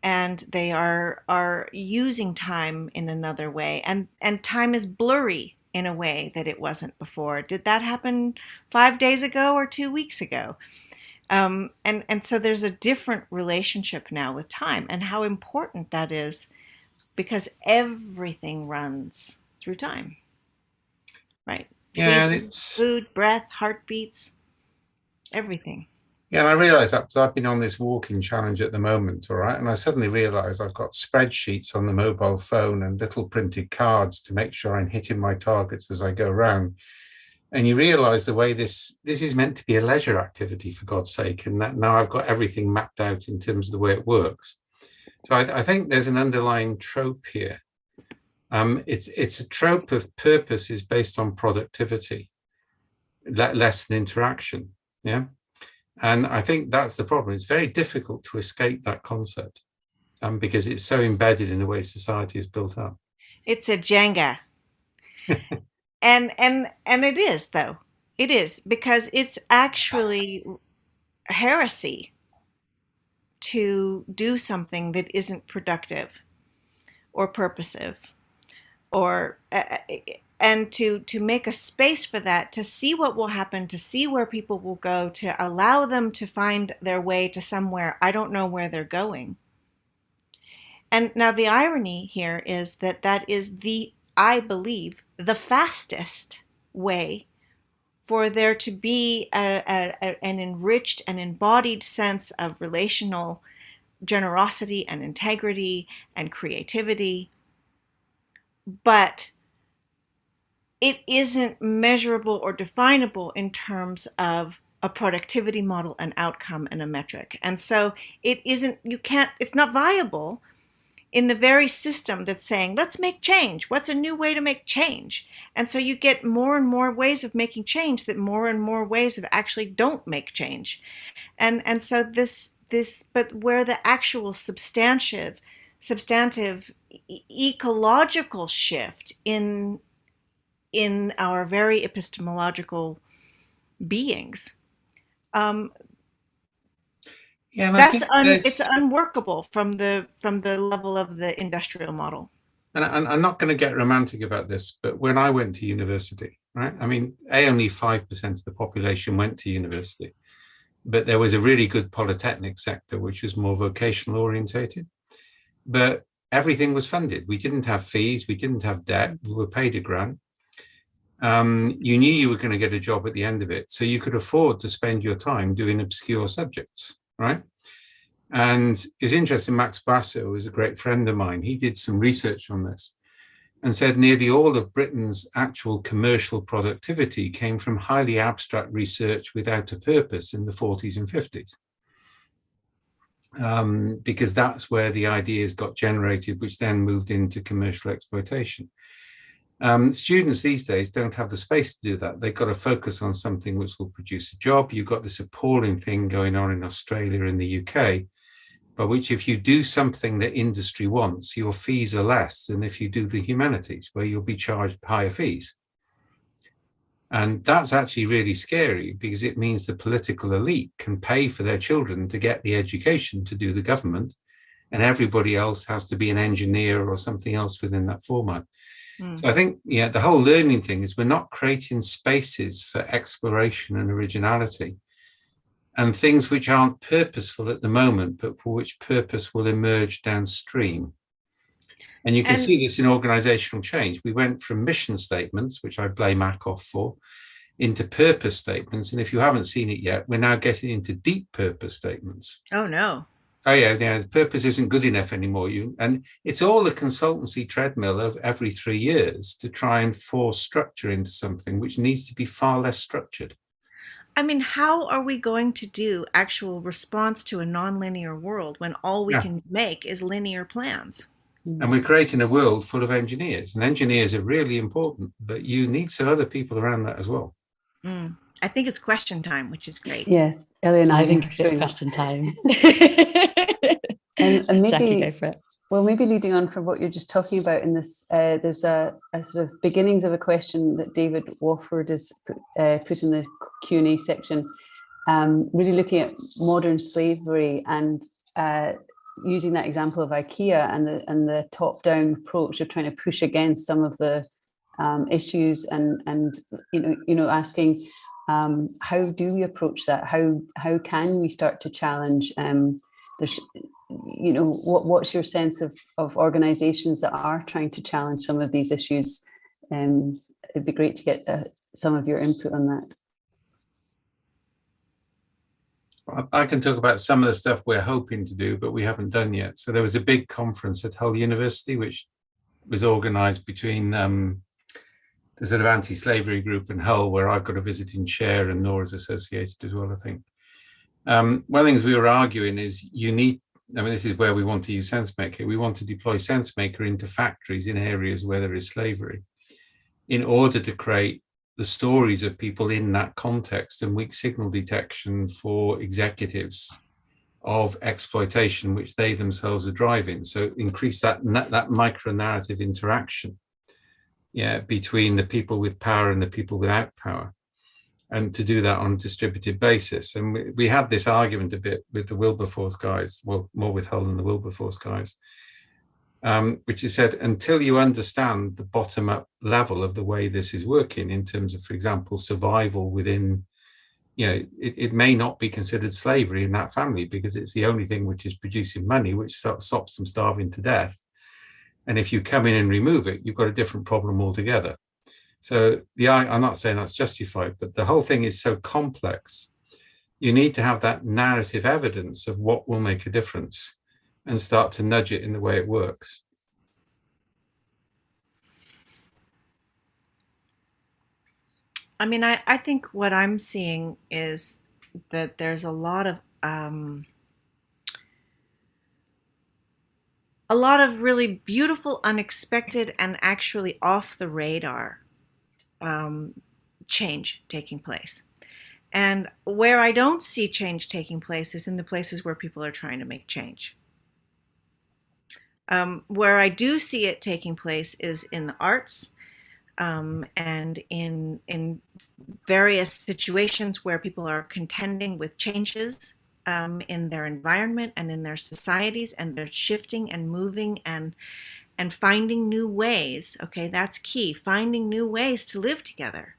And they are using time in another way. And time is blurry in a way that it wasn't before. Did that happen 5 days ago or 2 weeks ago? And so there's a different relationship now with time, and how important that is, because everything runs through time, right? Yeah, Seasons, food, breath, heartbeats, everything. Yeah, and I realised that because I've been on this walking challenge at the moment, all right, and I suddenly realised I've got spreadsheets on the mobile phone and little printed cards to make sure I'm hitting my targets as I go around. And you realise the way this is meant to be a leisure activity, for God's sake, and that now I've got everything mapped out in terms of the way it works. So I think there's an underlying trope here. It's a trope of purpose is based on productivity, less than interaction. Yeah. And I think that's the problem. It's very difficult to escape that concept because it's so embedded in the way society is built up. It's a Jenga. And it is, though. It is, because it's actually heresy to do something that isn't productive or purposive, or and to make a space for that, to see what will happen, to see where people will go, to allow them to find their way to somewhere I don't know where they're going. And now the irony here is that that is I believe, the fastest way for there to be an enriched and embodied sense of relational generosity and integrity and creativity. But it isn't measurable or definable in terms of a productivity model, an outcome, and a metric. And so it's not viable in the very system that's saying, let's make change. What's a new way to make change? And so you get more and more ways of making change that more and more ways of actually don't make change. And so but where the actual substantive ecological shift in our very epistemological beings, Yeah, and it's unworkable from the level of the industrial model. And I'm not going to get romantic about this, but when I went to university, right? I mean, only 5% of the population went to university, but there was a really good polytechnic sector, which was more vocational orientated. But everything was funded. We didn't have fees. We didn't have debt. We were paid a grant. You knew you were going to get a job at the end of it. So you could afford to spend your time doing obscure subjects, right? And it's interesting, Max Basso was a great friend of mine. He did some research on this and said nearly all of Britain's actual commercial productivity came from highly abstract research without a purpose in the 40s and 50s. Because that's where the ideas got generated, which then moved into commercial exploitation. Students these days don't have the space to do that. They've got to focus on something which will produce a job. You've got this appalling thing going on in Australia and the UK, by which if you do something that industry wants, your fees are less than if you do the humanities, where you'll be charged higher fees. And that's actually really scary, because it means the political elite can pay for their children to get the education to do the government, and everybody else has to be an engineer or something else within that format. So I think, yeah, the whole learning thing is we're not creating spaces for exploration and originality and things which aren't purposeful at the moment, but for which purpose will emerge downstream. And you can see this in organizational change. We went from mission statements, which I blame Ackoff for, into purpose statements. And if you haven't seen it yet, we're now getting into deep purpose statements. Oh, no. Oh, yeah, the purpose isn't good enough anymore. And it's all a consultancy treadmill of every 3 years to try and force structure into something which needs to be far less structured. I mean, how are we going to do actual response to a nonlinear world when all we can make is linear plans? And we're creating a world full of engineers, and engineers are really important, but you need some other people around that as well. I think it's question time, which is great. Yes, Ellie and I think it's question time. and maybe, Jackie, go for it. Well, maybe leading on from what you're just talking about in this, there's a sort of beginnings of a question that David Wofford has put in the Q&A section, really looking at modern slavery and using that example of IKEA and the top-down approach of trying to push against some of the issues and asking how do we approach that? How can we start to challenge? There's, what's your sense of organizations that are trying to challenge some of these issues? It'd be great to get some of your input on that. I can talk about some of the stuff we're hoping to do, but we haven't done yet. So there was a big conference at Hull University, which was organized between the sort of anti-slavery group in Hull, where I've got a visiting chair and Nora's associated as well, I think. One of the things we were arguing is this is where we want to use SenseMaker. We want to deploy SenseMaker into factories in areas where there is slavery in order to create the stories of people in that context and weak signal detection for executives of exploitation, which they themselves are driving. So increase that micro narrative interaction, between the people with power and the people without power, and to do that on a distributed basis. And we had this argument a bit with the Wilberforce guys, well, more with Hull and the Wilberforce guys, which is said, until you understand the bottom-up level of the way this is working in terms of, for example, survival within, it may not be considered slavery in that family because it's the only thing which is producing money, which stops them starving to death. And if you come in and remove it, you've got a different problem altogether. So I'm not saying that's justified, but the whole thing is so complex. You need to have that narrative evidence of what will make a difference and start to nudge it in the way it works. I mean, I think what I'm seeing is that there's a lot of really beautiful, unexpected, and actually off the radar change taking place. And where I don't see change taking place is in the places where people are trying to make change. Where I do see it taking place is in the arts, and in various situations where people are contending with changes in their environment and in their societies, and they're shifting and moving and finding new ways. Okay, that's key. Finding new ways to live together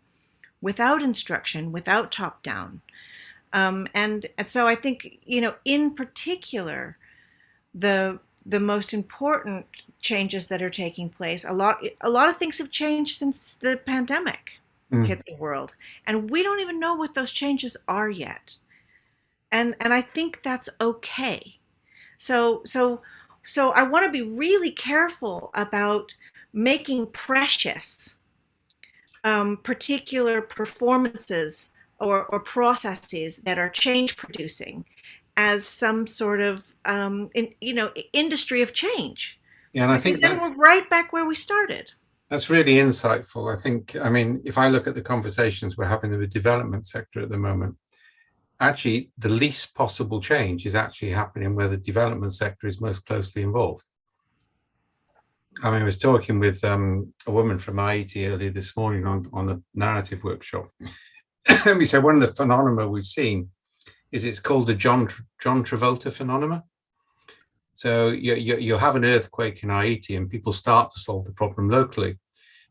without instruction, without top down. And so I think, in particular, the most important changes that are taking place, a lot of things have changed since the pandemic hit the world, and we don't even know what those changes are yet. And I think that's okay. So I want to be really careful about making precious particular performances or processes that are change producing as some sort of industry of change. Yeah, and I think then we're right back where we started. That's really insightful. I mean, if I look at the conversations we're having in the development sector at the moment, actually the least possible change is actually happening where the development sector is most closely involved. I mean, I was talking with a woman from IET earlier this morning on a narrative workshop. And we said one of the phenomena we've seen is it's called the John Travolta phenomenon. So you have an earthquake in Haiti and people start to solve the problem locally.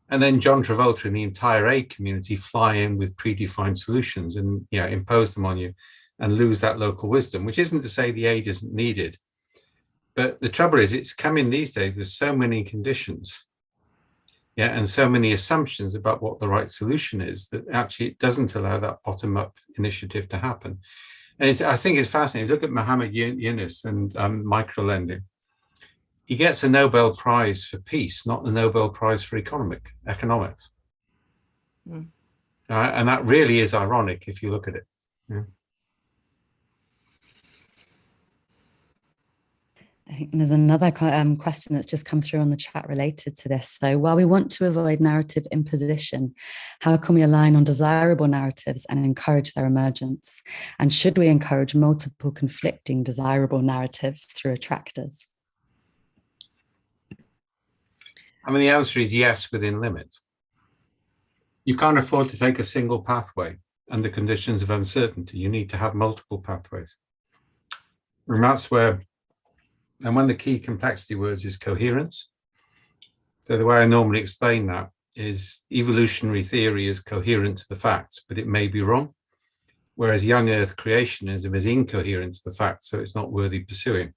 And then John Travolta and the entire aid community fly in with predefined solutions and impose them on you and lose that local wisdom, which isn't to say the aid isn't needed. But the trouble is it's coming these days with so many conditions, and so many assumptions about what the right solution is that actually it doesn't allow that bottom-up initiative to happen. And I think it's fascinating. Look at Muhammad Yunus and microlending. He gets a Nobel Prize for peace, not the Nobel Prize for economics. And that really is ironic if you look at it. Yeah. I think there's another question that's just come through on the chat related to this. So while we want to avoid narrative imposition, how can we align on desirable narratives and encourage their emergence? And should we encourage multiple conflicting desirable narratives through attractors? I mean, the answer is yes, within limits. You can't afford to take a single pathway under conditions of uncertainty. You need to have multiple pathways. And that's where, and one of the key complexity words is coherence. So the way I normally explain that is evolutionary theory is coherent to the facts, but it may be wrong. Whereas young earth creationism is incoherent to the facts, so it's not worthy pursuing.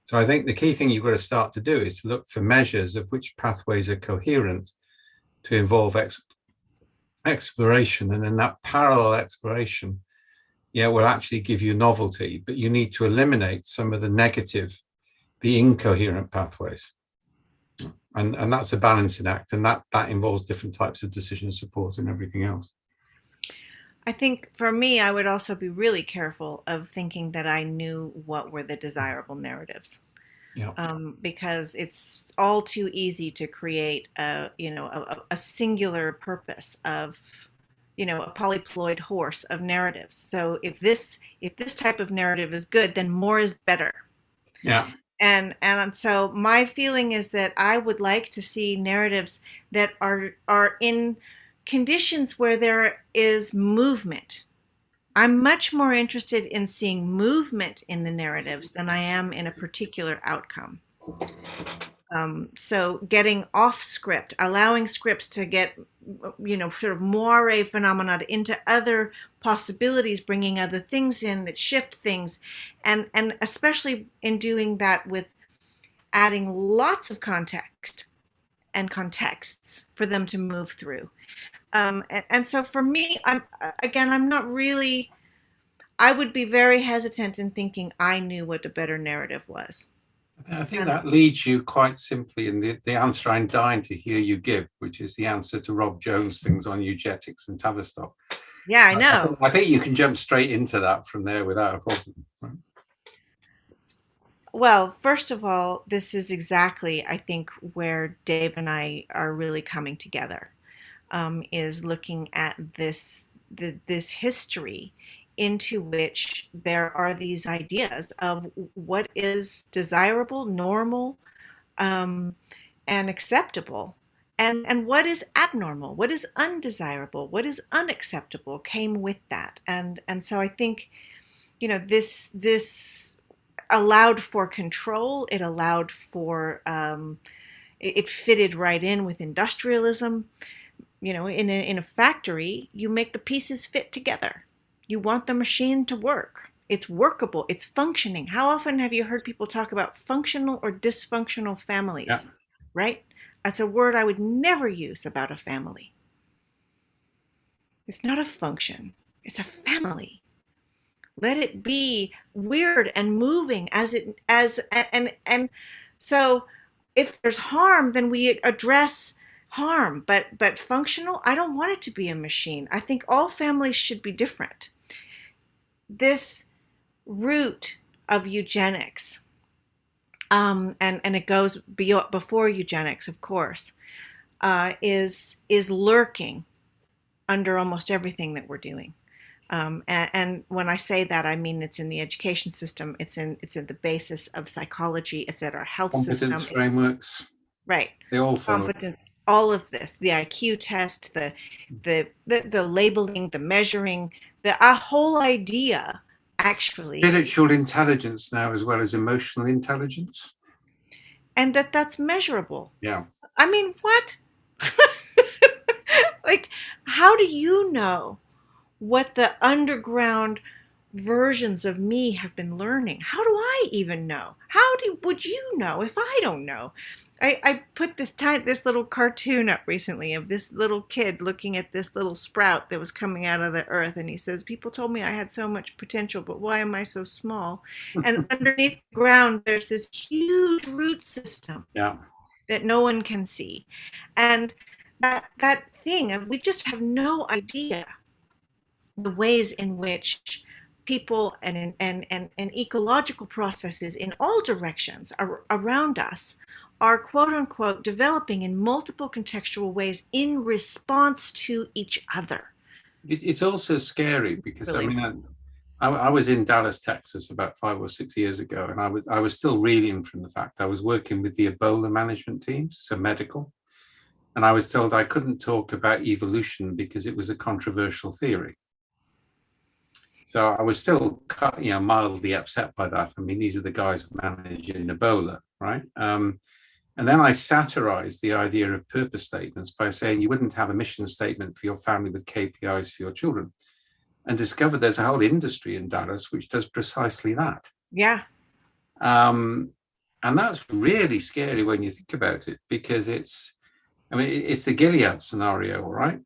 So I think the key thing you've got to start to do is to look for measures of which pathways are coherent to involve exploration. And then that parallel exploration, will actually give you novelty, but you need to eliminate some of the negative, the incoherent pathways. And that's a balancing act. And that involves different types of decision support and everything else. I think for me, I would also be really careful of thinking that I knew what were the desirable narratives. because it's all too easy to create a singular purpose of, a polyploid horse of narratives. So if this type of narrative is good, then more is better. Yeah. And so my feeling is that I would like to see narratives that are in conditions where there is movement. I'm much more interested in seeing movement in the narratives than I am in a particular outcome. So getting off script, allowing scripts to get, sort of moire phenomena into other possibilities, bringing other things in that shift things, and especially in doing that with adding lots of context and contexts for them to move through. And so for me, I'm not really, I would be very hesitant in thinking I knew what a better narrative was. I think that leads you quite simply in the answer I'm dying to hear you give, which is the answer to Rob Jones' things on eugetics and Tavistock. Yeah, I know. I think you can jump straight into that from there without a problem. Right? Well, first of all, this is exactly, I think, where Dave and I are really coming together, is looking at this history into which there are these ideas of what is desirable, normal, and acceptable, and what is abnormal, what is undesirable, what is unacceptable came with that. And so I think, this allowed for control. It allowed for, it fitted right in with industrialism. In a factory, you make the pieces fit together. You want the machine to work. It's workable. It's functioning. How often have you heard people talk about functional or dysfunctional families? Yeah. Right? That's a word I would never use about a family. It's not a function. It's a family. Let it be weird and moving and so if there's harm, then we address harm, but functional, I don't want it to be a machine. I think all families should be different. This root of eugenics, and it goes before eugenics, of course, is lurking under almost everything that we're doing. And when I say that, I mean it's in the education system. It's in the basis of psychology. It's at our health system. Competence frameworks. Right. They all follow. Competence. All of this, the IQ test, the labeling, the measuring, our whole idea, actually. Spiritual intelligence now as well as emotional intelligence. And that's measurable. Yeah. I mean, what? Like, how do you know what the underground versions of me have been learning? How do I even know? Would you know if I don't know? I put this little cartoon up recently of this little kid looking at this little sprout that was coming out of the earth, and he says, people told me I had so much potential, but why am I so small? And underneath the ground, there's this huge root system that no one can see. And that thing of, we just have no idea the ways in which people and ecological processes in all directions around us are, quote unquote, developing in multiple contextual ways in response to each other. It's also scary because Really? I was in Dallas, Texas about 5 or 6 years ago, and I was still reeling from the fact I was working with the Ebola management teams, so medical, and I was told I couldn't talk about evolution because it was a controversial theory. So I was still, mildly upset by that. I mean, these are the guys managing Ebola, right? And then I satirized the idea of purpose statements by saying you wouldn't have a mission statement for your family with KPIs for your children, and discovered there's a whole industry in Dallas which does precisely that. Yeah. And that's really scary when you think about it, because it's the Gilead scenario, right?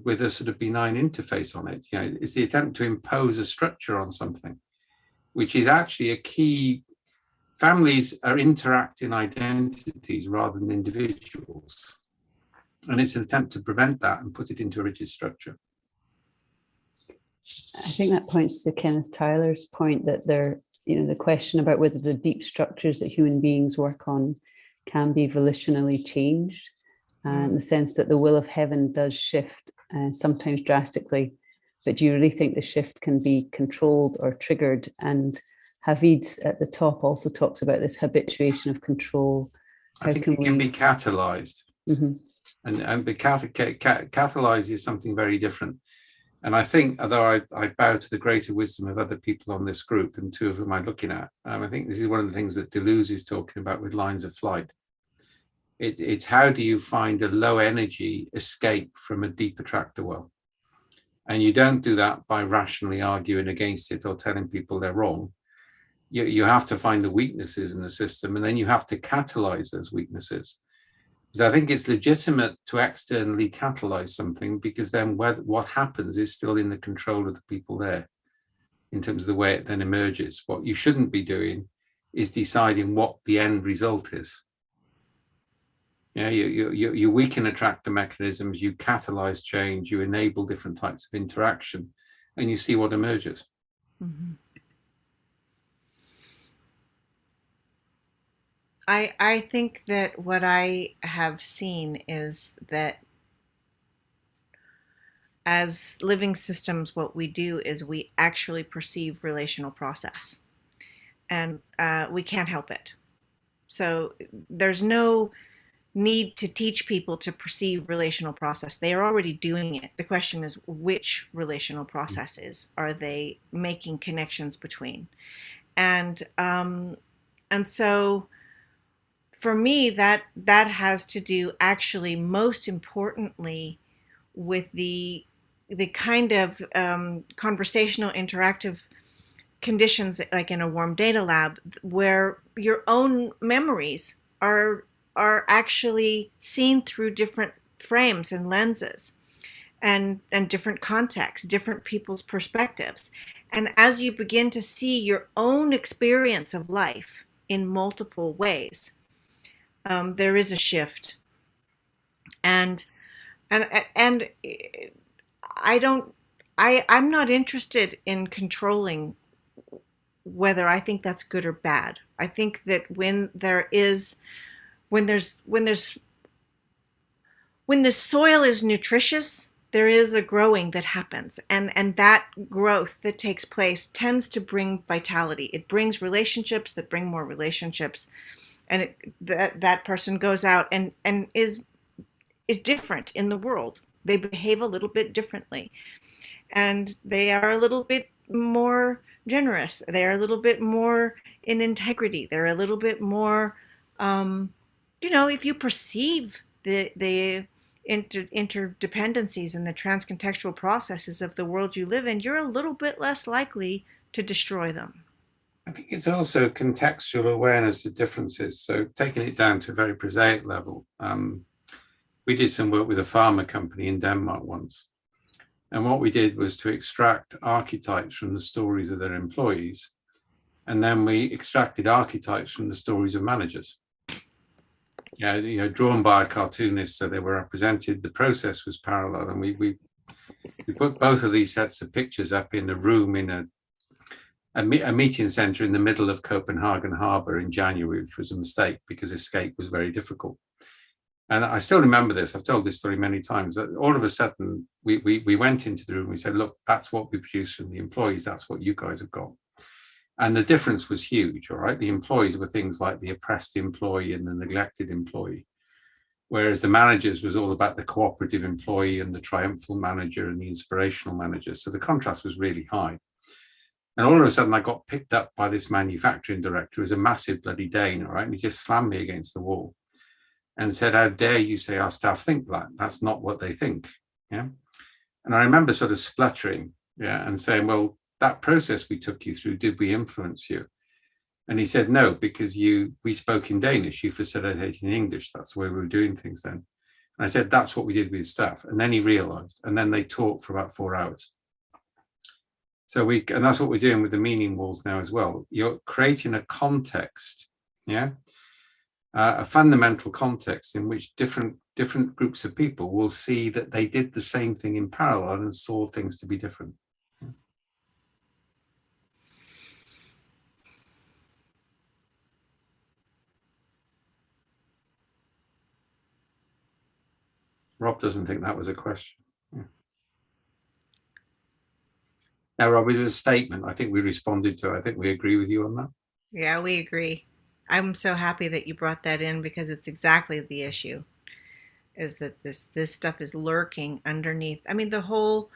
With a sort of benign interface on it. It's the attempt to impose a structure on something, which is actually a key. Families are interacting identities rather than individuals. And it's an attempt to prevent that and put it into a rigid structure. I think that points to Kenneth Tyler's point that there the question about whether the deep structures that human beings work on can be volitionally changed, in the sense that the will of heaven does shift, sometimes drastically, but do you really think the shift can be controlled or triggered? And Havid at the top also talks about this habituation of control. I think it can be catalyzed. Mm-hmm. And catalyze is something very different. And I think, although I bow to the greater wisdom of other people on this group, and two of them I'm looking at, I think this is one of the things that Deleuze is talking about with lines of flight. It's how do you find a low energy escape from a deep attractor well? And you don't do that by rationally arguing against it or telling people they're wrong. You have to find the weaknesses in the system, and then you have to catalyze those weaknesses. Because I think it's legitimate to externally catalyze something, because then what happens is still in the control of the people there in terms of the way it then emerges. What you shouldn't be doing is deciding what the end result is. Yeah, you weaken attractor mechanisms, you catalyze change, you enable different types of interaction, and you see what emerges. Mm-hmm. I think that what I have seen is that as living systems, what we do is we actually perceive relational process, and we can't help it. So there's no need to teach people to perceive relational process. They are already doing it. The question is, which relational processes are they making connections between? And so for me, that has to do actually most importantly with the kind of conversational interactive conditions, like in a warm data lab, where your own memories are actually seen through different frames and lenses and different contexts, different people's perspectives. And as you begin to see your own experience of life in multiple ways, there is a shift. And I'm not interested in controlling whether I think that's good or bad. I think that when the soil is nutritious, there is a growing that happens, and that growth that takes place tends to bring vitality. It brings relationships that bring more relationships, and that person goes out and is different in the world. They behave a little bit differently, and they are a little bit more generous. They are a little bit more in integrity. They're a little bit more, if you perceive the interdependencies and the transcontextual processes of the world you live in, you're a little bit less likely to destroy them. I think it's also contextual awareness of differences. So taking it down to a very prosaic level, we did some work with a pharma company in Denmark once. And what we did was to extract archetypes from the stories of their employees. And then we extracted archetypes from the stories of managers. Drawn by a cartoonist, so they were represented. The process was parallel, and we put both of these sets of pictures up in a room in a meeting center in the middle of Copenhagen Harbor in January, which was a mistake because escape was very difficult. And I still remember this. I've told this story many times. That all of a sudden, we went into the room. We said, "Look, that's what we produce from the employees. That's what you guys have got." And the difference was huge, all right? The employees were things like the oppressed employee and the neglected employee, whereas the managers was all about the cooperative employee and the triumphal manager and the inspirational manager. So the contrast was really high. And all of a sudden, I got picked up by this manufacturing director, who was a massive bloody Dane, all right? And he just slammed me against the wall and said, "How dare you say our staff think that? That's not what they think." Yeah. And I remember sort of spluttering, and saying, "Well, that process we took you through, did we influence you?" And he said, "No, because we spoke in Danish, you facilitated in English. That's the way we were doing things then." And I said, "That's what we did with staff." And then he realized, and then they talked for about 4 hours. So and that's what we're doing with the meaning walls now as well. You're creating a context, a fundamental context in which different groups of people will see that they did the same thing in parallel and saw things to be different. Rob doesn't think that was a question. Yeah. Now, Rob, it was a statement. I think we responded to it. I think we agree with you on that. Yeah, we agree. I'm so happy that you brought that in because it's exactly the issue, is that this stuff is lurking underneath. I mean, the whole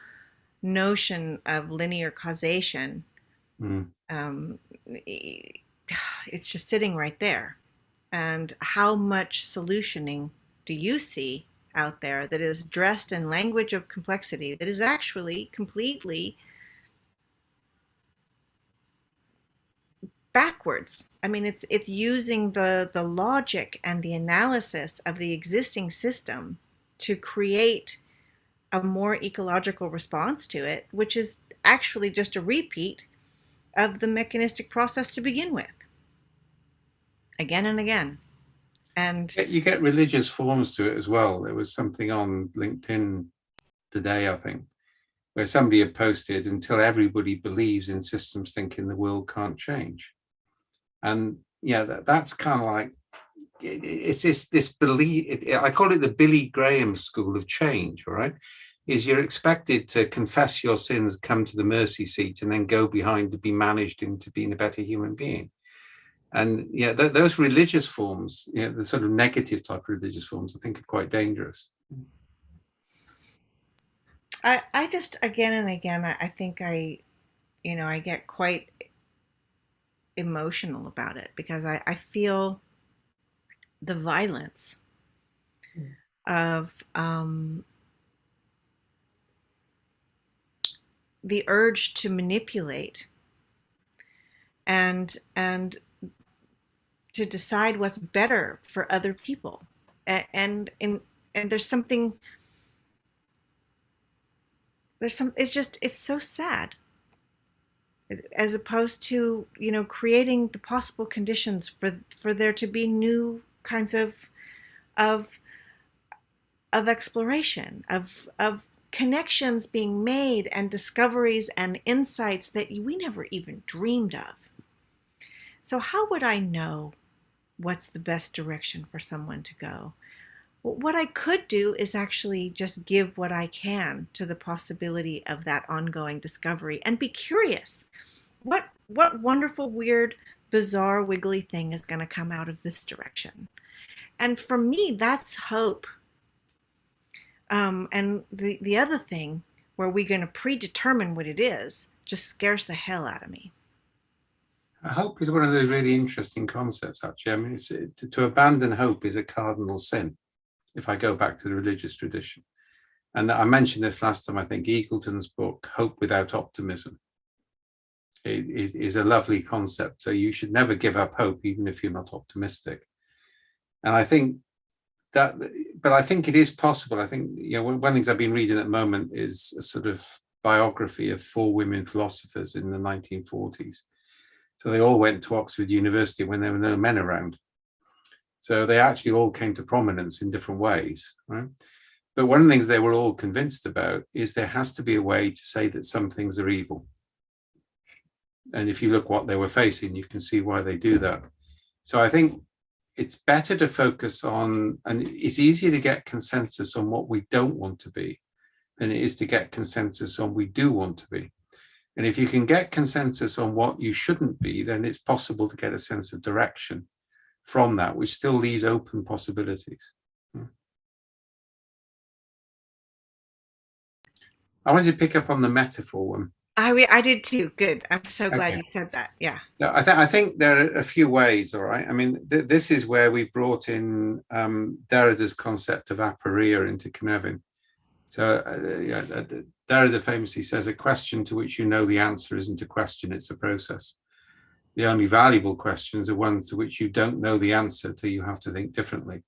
notion of linear causation, it's just sitting right there. And how much solutioning do you see out there that is dressed in language of complexity that is actually completely backwards? I mean, it's using the logic and the analysis of the existing system to create a more ecological response to it, which is actually just a repeat of the mechanistic process to begin with, again and again. And you get religious forms to it as well. There was something on LinkedIn today, I think, where somebody had posted, until everybody believes in systems thinking, the world can't change. And yeah, that's kind of like, it's this belief. I call it the Billy Graham school of change. All right, is you're expected to confess your sins, come to the mercy seat, and then go behind to be managed into being a better human being. And yeah, those religious forms, the sort of negative type of religious forms, I think are quite dangerous. I just, again and again, I think I get quite emotional about it because I feel the violence of the urge to manipulate and to decide what's better for other people, and there's something. It's so sad, as opposed to, creating the possible conditions for there to be new kinds of exploration, of connections being made and discoveries and insights that we never even dreamed of. So how would I know what's the best direction for someone to go? What I could do is actually just give what I can to the possibility of that ongoing discovery and be curious. What wonderful, weird, bizarre, wiggly thing is going to come out of this direction? And for me, that's hope. And the other thing, where we're going to predetermine what it is, just scares the hell out of me. Hope is one of those really interesting concepts, actually. I mean, to abandon hope is a cardinal sin, if I go back to the religious tradition. And I mentioned this last time, I think Eagleton's book, Hope Without Optimism, is a lovely concept. So you should never give up hope, even if you're not optimistic. And I think that, but I think it is possible. I think, one of the things I've been reading at the moment is a sort of biography of 4 women philosophers in the 1940s. So they all went to Oxford University when there were no men around. So they actually all came to prominence in different ways, right? But one of the things they were all convinced about is there has to be a way to say that some things are evil. And if you look what they were facing, you can see why they do that. So I think it's better to focus on, and it's easier to get consensus on what we don't want to be than it is to get consensus on we do want to be. And if you can get consensus on what you shouldn't be, then it's possible to get a sense of direction from that, which still leaves open possibilities. I wanted to pick up on the metaphor one. I did too. Good. I'm so glad you said that. Yeah. So I think there are a few ways, all right? I mean, this is where we brought in Derrida's concept of aporia into Cynefin. So Derrida famously says, a question to which you know the answer isn't a question, it's a process. The only valuable questions are ones to which you don't know the answer till you have to think differently.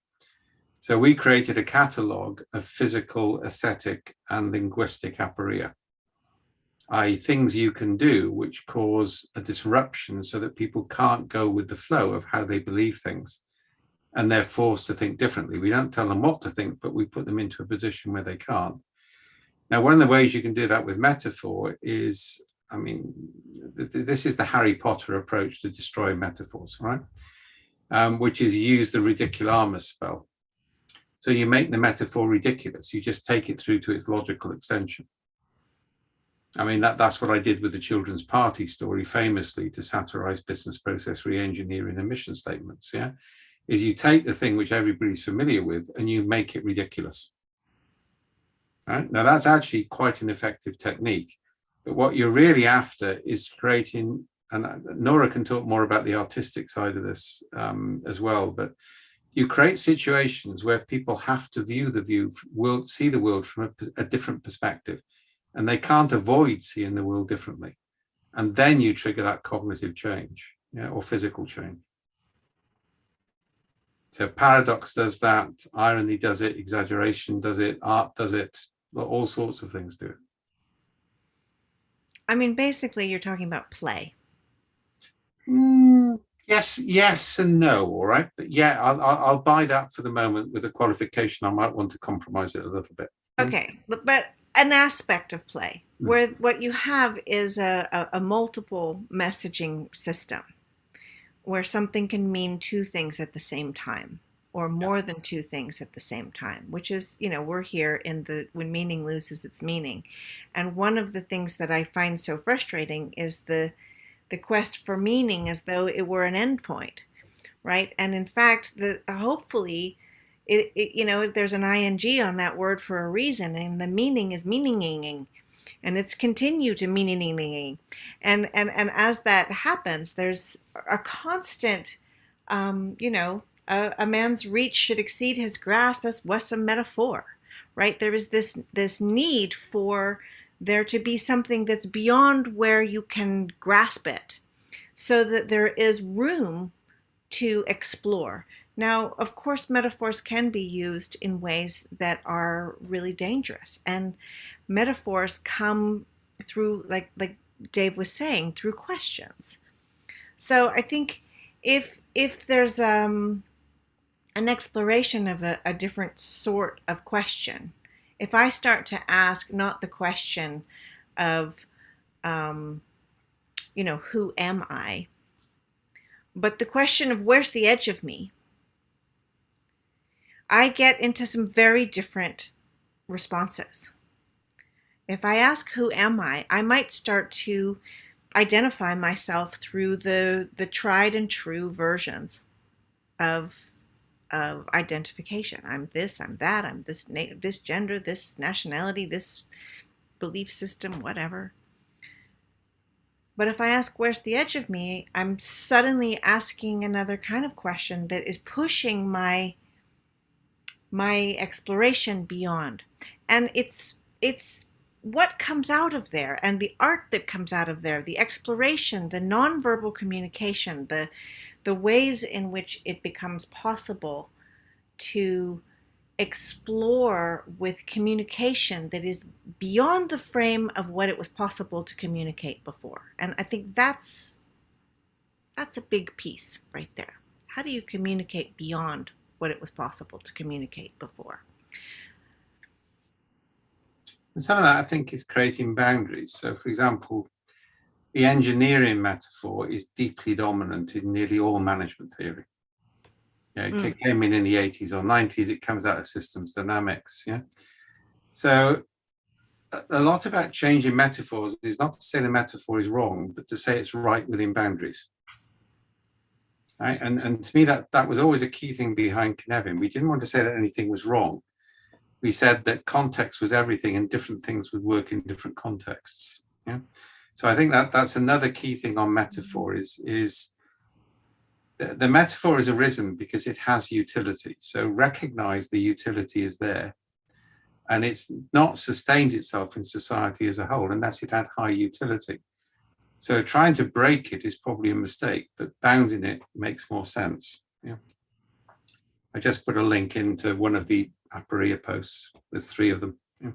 So we created a catalogue of physical, aesthetic, and linguistic aporia, i.e. things you can do which cause a disruption so that people can't go with the flow of how they believe things, and they're forced to think differently. We don't tell them what to think, but we put them into a position where they can't. Now, one of the ways you can do that with metaphor is, I mean, this is the Harry Potter approach to destroy metaphors, right? Which is use the ridiculous spell. So you make the metaphor ridiculous. You just take it through to its logical extension. I mean, that's what I did with the children's party story, famously, to satirize business process re-engineering and mission statements. Yeah, is you take the thing which everybody's familiar with and you make it ridiculous. Right? Now, that's actually quite an effective technique. But what you're really after is creating, and Nora can talk more about the artistic side of this as well, but you create situations where people have to see the world from a different perspective, and they can't avoid seeing the world differently. And then you trigger that cognitive change, yeah, or physical change. So paradox does that, irony does it, exaggeration does it, art does it, all sorts of things do it. I mean, basically, you're talking about play. Yes and no, all right. But yeah, I'll buy that for the moment with a qualification. I might want to compromise it a little bit. Okay, but an aspect of play where what you have is a multiple messaging system where something can mean two things at the same time, or more than two things at the same time, which is, we're here in when meaning loses its meaning. And one of the things that I find so frustrating is the quest for meaning as though it were an endpoint, right? And in fact, hopefully, there's an ing on that word for a reason, and the meaning is meaninging, and it's continue to meaninging, and as that happens, there's a constant, a man's reach should exceed his grasp as was a metaphor, right? There is this need for there to be something that's beyond where you can grasp it, so that there is room to explore. Now, of course, metaphors can be used in ways that are really dangerous, and metaphors come through, like Dave was saying, through questions. So I think if there's an exploration of a different sort of question, if I start to ask not the question of, who am I, but the question of where's the edge of me, I get into some very different responses. If I ask who am I might start to identify myself through the tried and true versions of identification. I'm this, I'm that, I'm this gender, this nationality, this belief system, whatever. But if I ask where's the edge of me, I'm suddenly asking another kind of question that is pushing my exploration beyond. And it's what comes out of there, and the art that comes out of there, the exploration, the nonverbal communication, the ways in which it becomes possible to explore with communication that is beyond the frame of what it was possible to communicate before. And I think that's a big piece right there. How do you communicate beyond what it was possible to communicate before? And some of that, I think, is creating boundaries. So, for example, the engineering metaphor is deeply dominant in nearly all management theory. Yeah, it came in the 80s or 90s. It comes out of systems dynamics. Yeah. So a lot about changing metaphors is not to say the metaphor is wrong, but to say it's right within boundaries. Right? And to me, that was always a key thing behind Cynefin. We didn't want to say that anything was wrong. We said that context was everything, and different things would work in different contexts. Yeah. So I think that's another key thing on metaphor is the metaphor has arisen because it has utility. So recognize the utility is there, and it's not sustained itself in society as a whole unless it had high utility. So trying to break it is probably a mistake, but bounding it makes more sense. Yeah. I just put a link into one of the Aporia posts. There's 3 of them. Yeah.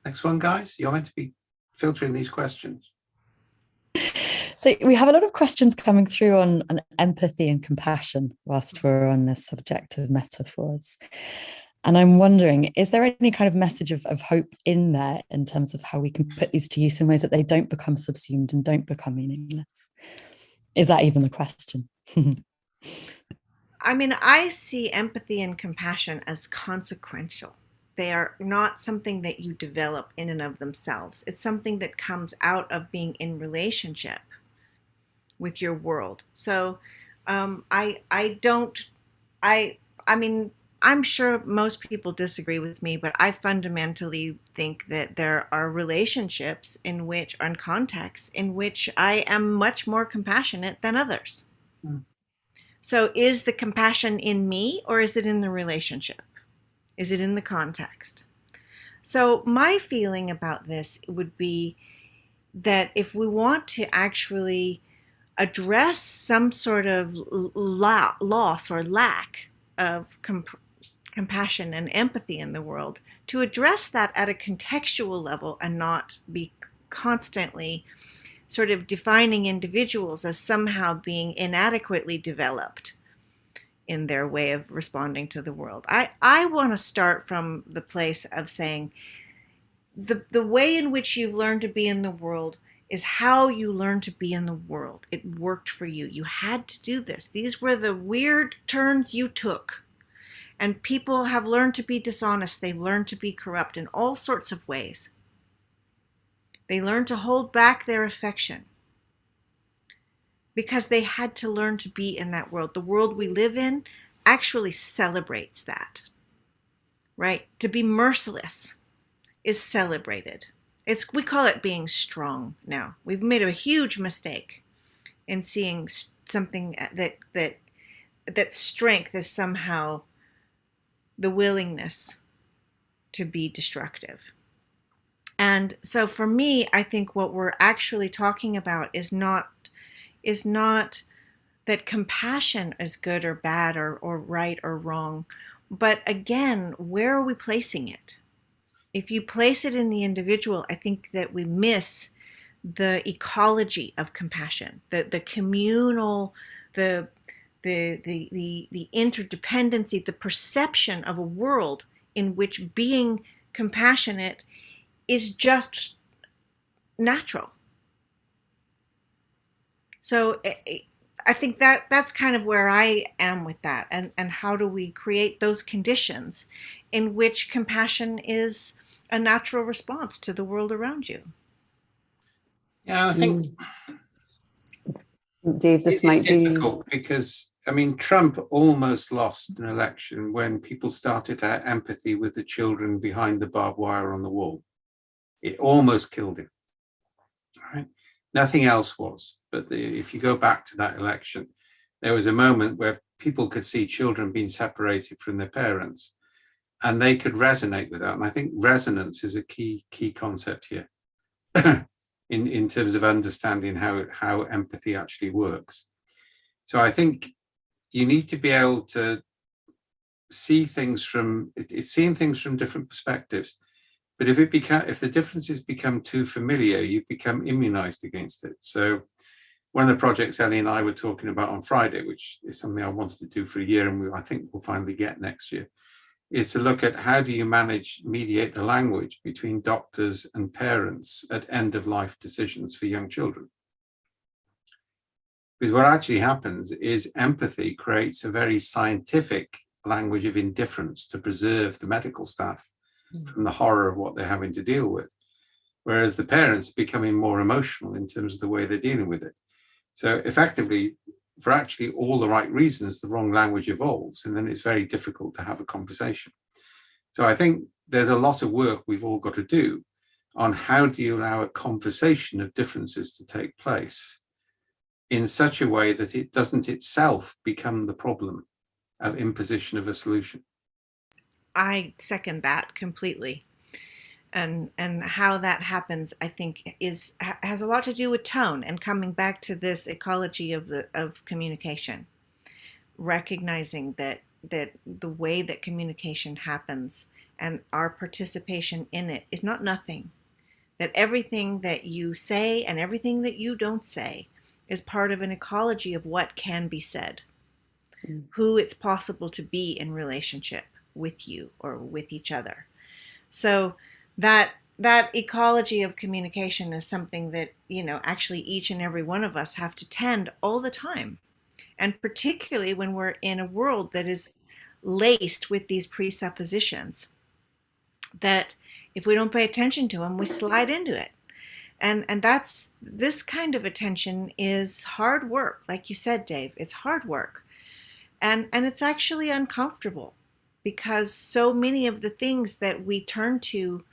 Next one, guys. You're meant to be filtering these questions. So we have a lot of questions coming through on empathy and compassion whilst we're on this subject of metaphors. And I'm wondering, is there any kind of message of hope in there in terms of how we can put these to use in ways that they don't become subsumed and don't become meaningless? Is that even the question? I mean, I see empathy and compassion as consequential. They are not something that you develop in and of themselves. It's something that comes out of being in relationship with your world. So I don't, I mean, I'm sure most people disagree with me, but I fundamentally think that there are relationships in which, and contexts in which I am much more compassionate than others. Mm. So is the compassion in me, or is it in the relationship? Is it in the context? So my feeling about this would be that if we want to actually address some sort of loss or lack of compassion and empathy in the world, to address that at a contextual level and not be constantly sort of defining individuals as somehow being inadequately developed in their way of responding to the world. I want to start from the place of saying the way in which you've learned to be in the world is how you learn to be in the world. It worked for you. You had to do this. These were the weird turns you took. And people have learned to be dishonest. They've learned to be corrupt in all sorts of ways. They learned to hold back their affection because they had to learn to be in that world. The world we live in actually celebrates that, right? To be merciless is celebrated. We call it being strong now. We've made a huge mistake in seeing something that strength is somehow the willingness to be destructive. And so for me, I think what we're actually talking about is not that compassion is good or bad or right or wrong, but again, where are we placing it? If you place it in the individual, I think that we miss the ecology of compassion, the communal, the interdependency, the perception of a world in which being compassionate is just natural. So I think that's kind of where I am with that, and how do we create those conditions in which compassion is a natural response to the world around you. Yeah, I think Dave, this might be difficult because, I mean, Trump almost lost an election when people started to have empathy with the children behind the barbed wire on the wall. It almost killed him. Right? Nothing else was. But if you go back to that election, there was a moment where people could see children being separated from their parents, and they could resonate with that. And I think resonance is a key concept here in terms of understanding how empathy actually works. So I think you need to be able to see things seeing things from different perspectives. But if the differences become too familiar, you become immunized against it. So one of the projects Ellie and I were talking about on Friday, which is something I wanted to do for a year, and I think we'll finally get next year, is to look at how do you mediate the language between doctors and parents at end-of-life decisions for young children. Because what actually happens is empathy creates a very scientific language of indifference to preserve the medical staff from the horror of what they're having to deal with, whereas the parents are becoming more emotional in terms of the way they're dealing with it. So effectively, for actually all the right reasons, the wrong language evolves, and then it's very difficult to have a conversation. So I think there's a lot of work we've all got to do on how do you allow a conversation of differences to take place in such a way that it doesn't itself become the problem of imposition of a solution. I second that completely. And how that happens, I think, has a lot to do with tone, and coming back to this ecology of communication, recognizing that the way that communication happens and our participation in it is not nothing, that everything that you say and everything that you don't say is part of an ecology of what can be said, who it's possible to be in relationship, with you or with each other. So that ecology of communication is something that, actually each and every one of us have to tend all the time. And particularly when we're in a world that is laced with these presuppositions, that if we don't pay attention to them, we slide into it. And that's, this kind of attention is hard work. Like you said, Dave, it's hard work. And it's actually uncomfortable, because so many of the things that we turn to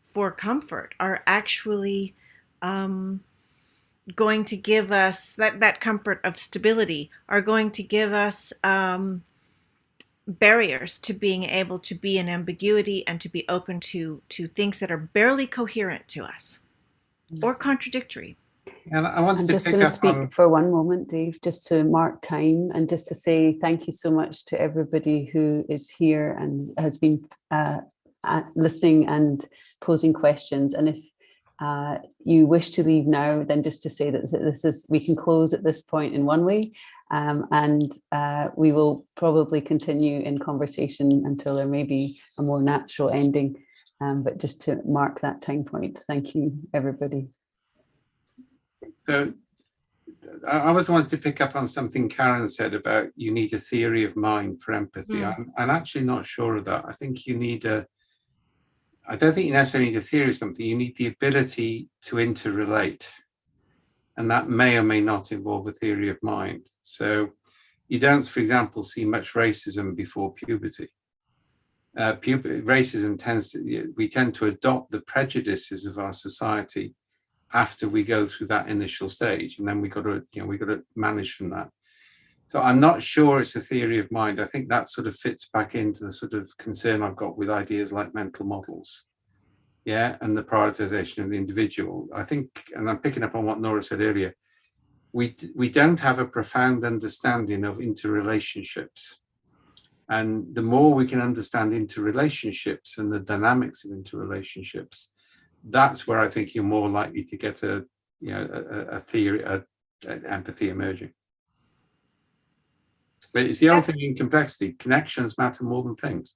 for comfort are actually going to give us that comfort of stability, are going to give us barriers to being able to be in ambiguity and to be open to things that are barely coherent to us or contradictory. And I wanted I'm to just pick going to up speak on, for one moment, Dave, just to mark time and just to say thank you so much to everybody who is here and has been listening and posing questions. And if you wish to leave now, then just to say that we can close at this point in one way, and we will probably continue in conversation until there may be a more natural ending. But just to mark that time point, thank you, everybody. so I always wanted to pick up on something Karen said about you need a theory of mind for empathy. I'm actually not sure of that. I think I don't think you necessarily need a theory of something. You need the ability to interrelate. And that may or may not involve a theory of mind. So you don't, for example, see much racism before puberty. Racism we tend to adopt the prejudices of our society after we go through that initial stage, and then we got to manage from that. So I'm not sure it's a theory of mind. I think that sort of fits back into the sort of concern I've got with ideas like mental models, and the prioritization of the individual. I think, and I'm picking up on what Nora said earlier, we don't have a profound understanding of interrelationships. And the more we can understand interrelationships and the dynamics of interrelationships, that's where I think you're more likely to get a theory, an empathy emerging. But it's the other thing in complexity. Connections matter more than things.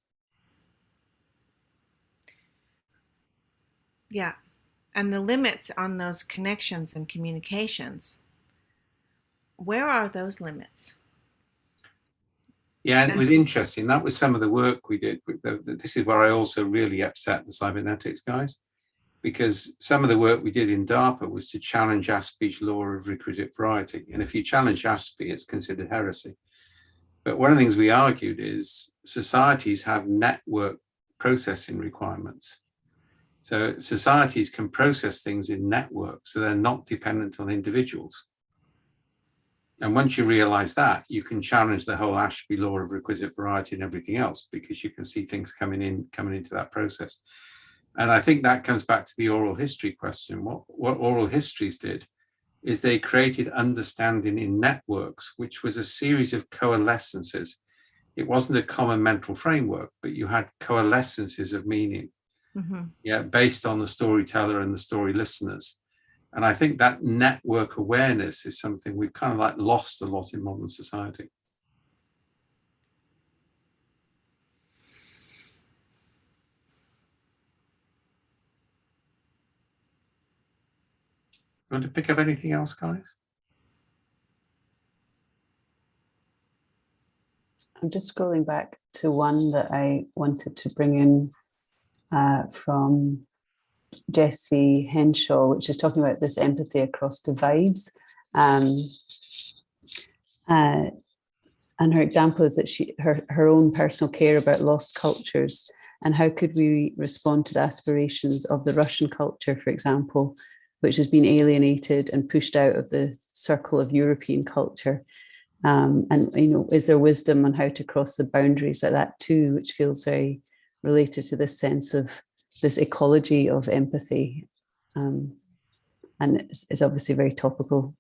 Yeah. And the limits on those connections and communications, where are those limits? Yeah, and it was interesting. That was some of the work we did. This is where I also really upset the cybernetics guys, because some of the work we did in DARPA was to challenge Aspie's law of requisite variety. And if you challenge Aspie, it's considered heresy. But one of the things we argued is societies have network processing requirements. So societies can process things in networks, so they're not dependent on individuals. And once you realize that, you can challenge the whole Aspie law of requisite variety and everything else, because you can see things coming into that process. And I think that comes back to the oral history question. What oral histories did is they created understanding in networks, which was a series of coalescences. It wasn't a common mental framework, but you had coalescences of meaning, based on the storyteller and the story listeners. And I think that network awareness is something we've kind of like lost a lot in modern society. You want to pick up anything else, guys? I'm just scrolling back to one that I wanted to bring in from Jessie Henshaw, which is talking about this empathy across divides. And her example is that her own personal care about lost cultures, and how could we respond to the aspirations of the Russian culture, for example, which has been alienated and pushed out of the circle of European culture. And, is there wisdom on how to cross the boundaries like that too, which feels very related to this sense of this ecology of empathy. And it's obviously very topical.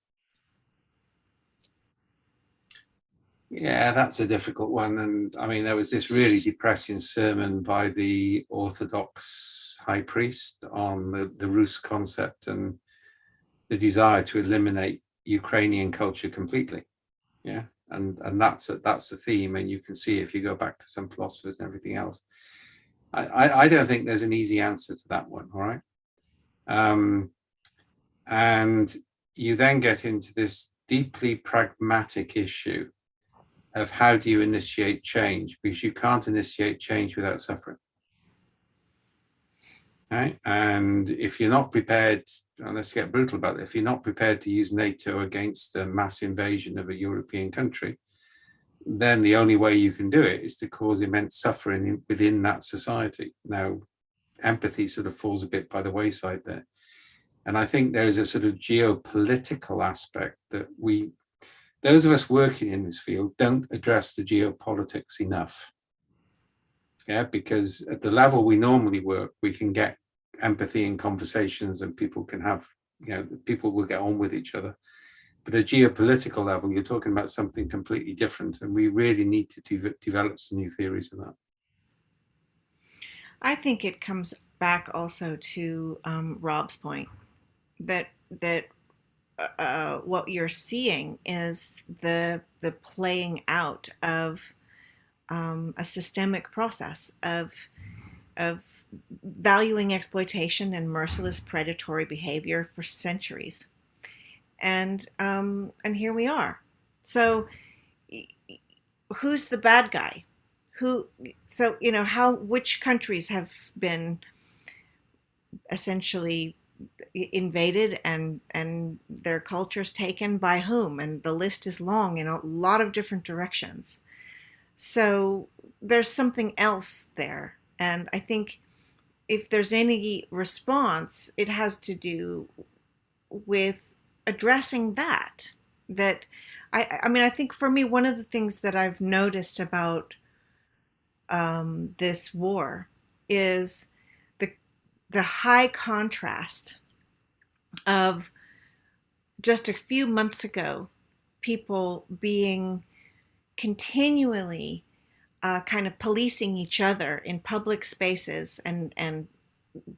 Yeah, that's a difficult one. And I mean, there was this really depressing sermon by the Orthodox high priest on the Rus concept and the desire to eliminate Ukrainian culture completely. Yeah. and that's a theme, and you can see if you go back to some philosophers and everything else. I don't think there's an easy answer to that one, all right? And you then get into this deeply pragmatic issue of how do you initiate change, because you can't initiate change without suffering. Right? And if you're not prepared, and let's get brutal about it, if you're not prepared to use NATO against a mass invasion of a European country, then the only way you can do it is to cause immense suffering within that society. Now, empathy sort of falls a bit by the wayside there. And I think there is a sort of geopolitical aspect that those of us working in this field don't address the geopolitics enough. Yeah, because at the level we normally work, we can get empathy in conversations and people can have, people will get on with each other. But at a geopolitical level, you're talking about something completely different. And we really need to develop some new theories of that. I think it comes back also to Rob's point that what you're seeing is the playing out of a systemic process of valuing exploitation and merciless predatory behavior for centuries, and here we are. So, who's the bad guy? Which countries have been essentially invaded and their cultures taken by whom? And the list is long in a lot of different directions. So there's something else there. And I think if there's any response, it has to do with addressing that. I think for me, one of the things that I've noticed about this war is the high contrast of just a few months ago, people being continually kind of policing each other in public spaces and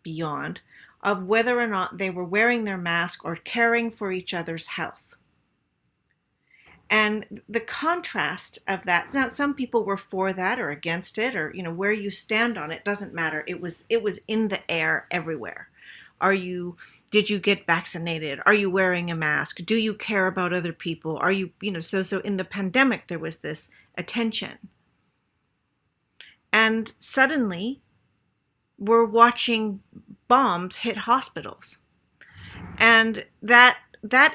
beyond, of whether or not they were wearing their mask or caring for each other's health. And the contrast of that, now some people were for that or against it, or where you stand on it doesn't matter. It was in the air everywhere. Did you get vaccinated? Are you wearing a mask? Do you care about other people? Are you, so in the pandemic there was this attention. And suddenly we're watching bombs hit hospitals. And that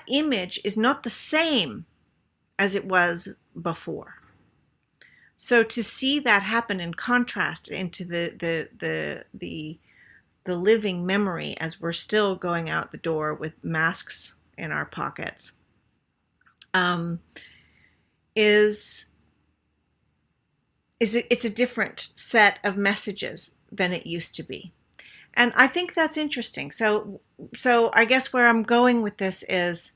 image is not the same as it was before. So to see that happen in contrast into the living memory as we're still going out the door with masks in our pockets, it's a different set of messages than it used to be. And I think that's interesting. So I guess where I'm going with this is,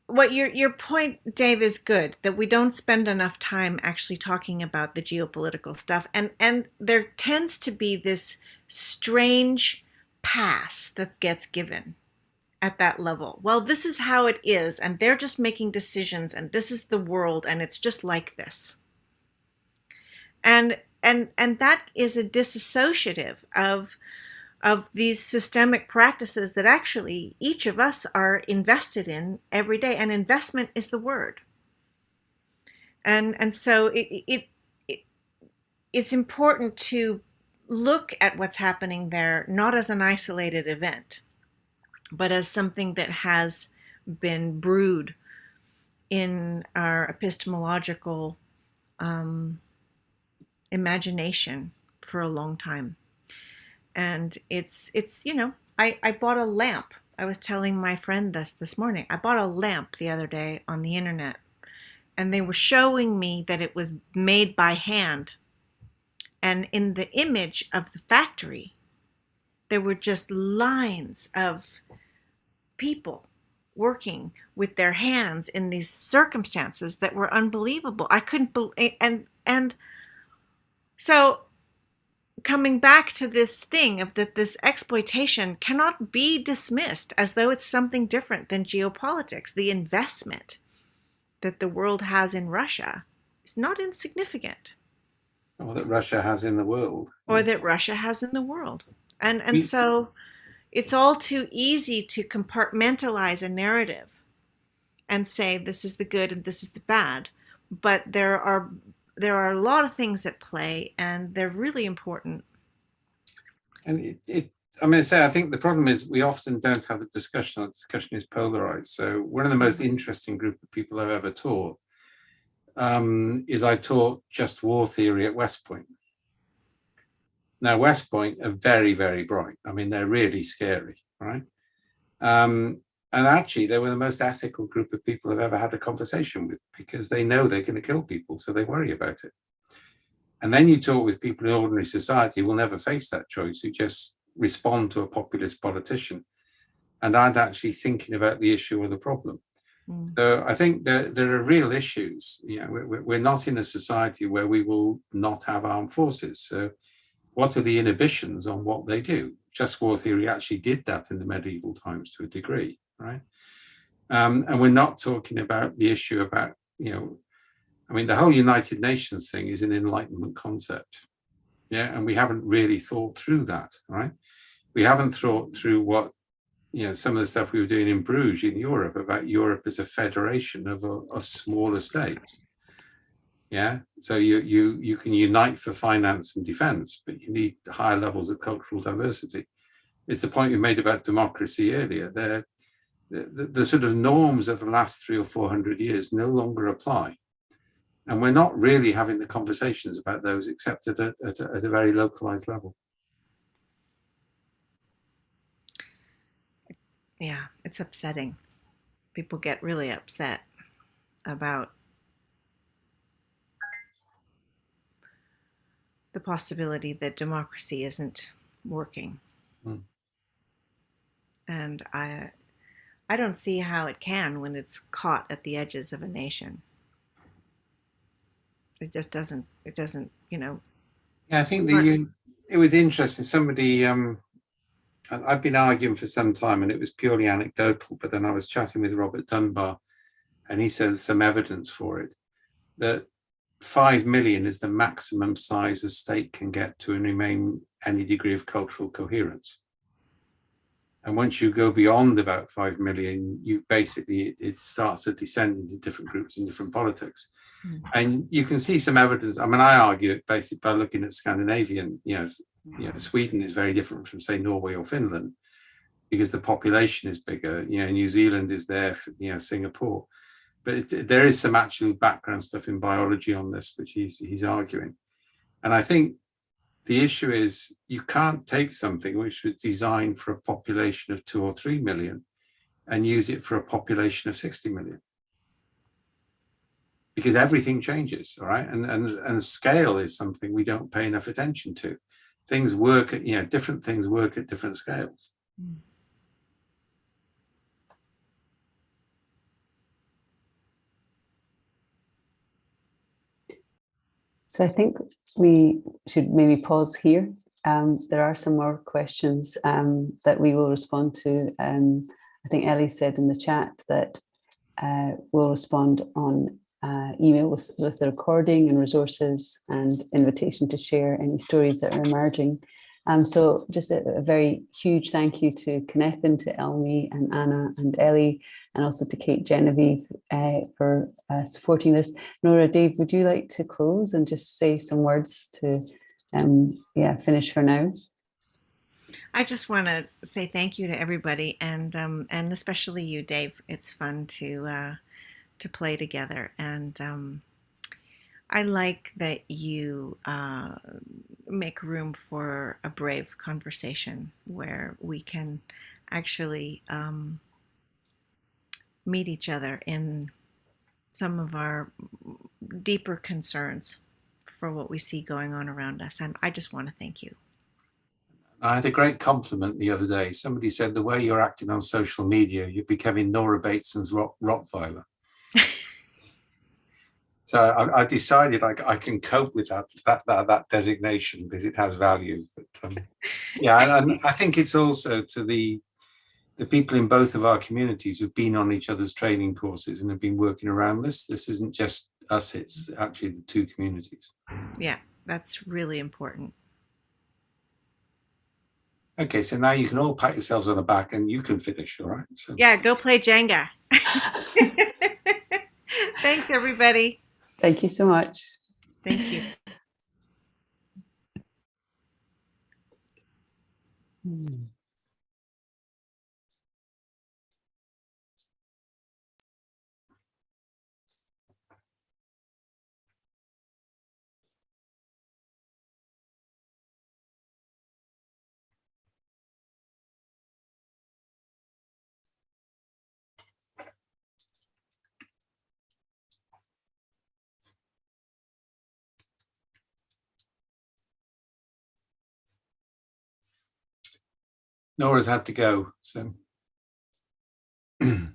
what your point, Dave, is good, that we don't spend enough time actually talking about the geopolitical stuff. And there tends to be this strange pass that gets given at that level. Well, this is how it is, and they're just making decisions, and this is the world, and it's just like this. And that is a disassociative of these systemic practices that actually each of us are invested in every day, and investment is the word. And so it's important to look at what's happening there, not as an isolated event, but as something that has been brewed in our epistemological imagination for a long time. And it's I bought a lamp. I was telling my friend this morning. I bought a lamp the other day on the internet, and they were showing me that it was made by hand. And in the image of the factory, there were just lines of people working with their hands in these circumstances that were unbelievable. I couldn't believe, and so coming back to this thing of that this exploitation cannot be dismissed as though it's something different than geopolitics. The investment that the world has in Russia is not insignificant. Or that Russia has in the world. Or that Russia has in the world. And so it's all too easy to compartmentalize a narrative and say this is the good and this is the bad. But there are a lot of things at play, and they're really important. And I think the problem is we often don't have a discussion. The discussion is polarized. So one of the most interesting group of people I've ever taught is I taught just war theory at West Point. Now, West Point are very, very bright. I mean, they're really scary, right? And actually, they were the most ethical group of people I've ever had a conversation with, because they know they're going to kill people, so they worry about it. And then you talk with people in ordinary society who will never face that choice, who just respond to a populist politician and aren't actually thinking about the issue or the problem. So I think there are real issues. You know, we're not in a society where we will not have armed forces. So what are the inhibitions on what they do? Just war theory actually did that in the medieval times to a degree, right? And we're not talking about the issue about, you know, I mean, the whole United Nations thing is an Enlightenment concept. Yeah, and we haven't really thought through that, right? We haven't thought through what, you know, some of the stuff we were doing in Bruges in Europe about Europe as a federation of smaller states. Yeah, so you can unite for finance and defense, but you need higher levels of cultural diversity. It's the point you made about democracy earlier. The sort of norms of the last 300 or 400 years no longer apply. And we're not really having the conversations about those except at a very localized level. Yeah, it's upsetting. People get really upset about the possibility that democracy isn't working. And I don't see how it can when it's caught at the edges of a nation. It just doesn't, you know. Yeah, I think it was interesting. Somebody, I've been arguing for some time and it was purely anecdotal, but then I was chatting with Robert Dunbar and he says some evidence for it, that 5 million is the maximum size a state can get to and remain any degree of cultural coherence. And once you go beyond about 5 million, you basically, it starts to descend into different groups and different politics. And you can see some evidence. I mean, I argue it basically by looking at Scandinavian, Sweden is very different from, say, Norway or Finland because the population is bigger. You know, New Zealand is there, Singapore. But there is some actual background stuff in biology on this, which he's arguing. And I think the issue is you can't take something which was designed for a population of 2 or 3 million and use it for a population of 60 million. Because everything changes, all right? And scale is something we don't pay enough attention to. Things work at, different things work at different scales. So I think we should maybe pause here. There are some more questions that we will respond to. I think Ellie said in the chat that we'll respond on email with the recording and resources and invitation to share any stories that are emerging. So just a very huge thank you to Kennethan, to Elmi and Anna and Ellie, and also to Kate Genevieve for supporting this. Nora, Dave, would you like to close and just say some words to finish for now? I just want to say thank you to everybody, and especially you, Dave. It's fun to play together, and I like that you make room for a brave conversation where we can actually meet each other in some of our deeper concerns for what we see going on around us. And I just want to thank you. I had a great compliment the other day. Somebody said the way you're acting on social media, you're becoming Nora Bateson's Rottweiler. So I decided I can cope with that designation because it has value. But yeah, and I think it's also to the people in both of our communities who've been on each other's training courses and have been working around this. This isn't just us, it's actually the two communities. Yeah, that's really important. Okay, so now you can all pat yourselves on the back and you can finish, all right? So, Yeah, go play Jenga. Thanks, everybody. Thank you so much. Thank you. Nora's had to go, so. Bye,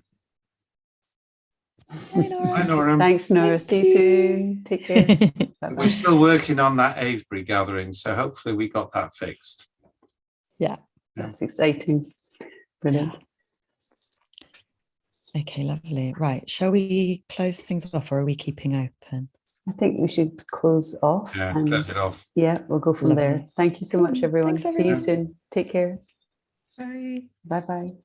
Nora. Bye, Nora. Thanks, Nora. Thank See you soon. Take care. Bye-bye. We're still working on that Avebury gathering, so hopefully we got that fixed. Yeah. That's exciting. Brilliant. Okay, lovely. Right. Shall we close things off or are we keeping open? I think we should close off. Yeah, and close it off. yeah, we'll go from there. Lovely. Thank you so much, everyone. Thanks, See you everyone. soon. Take care. Bye. Bye-bye.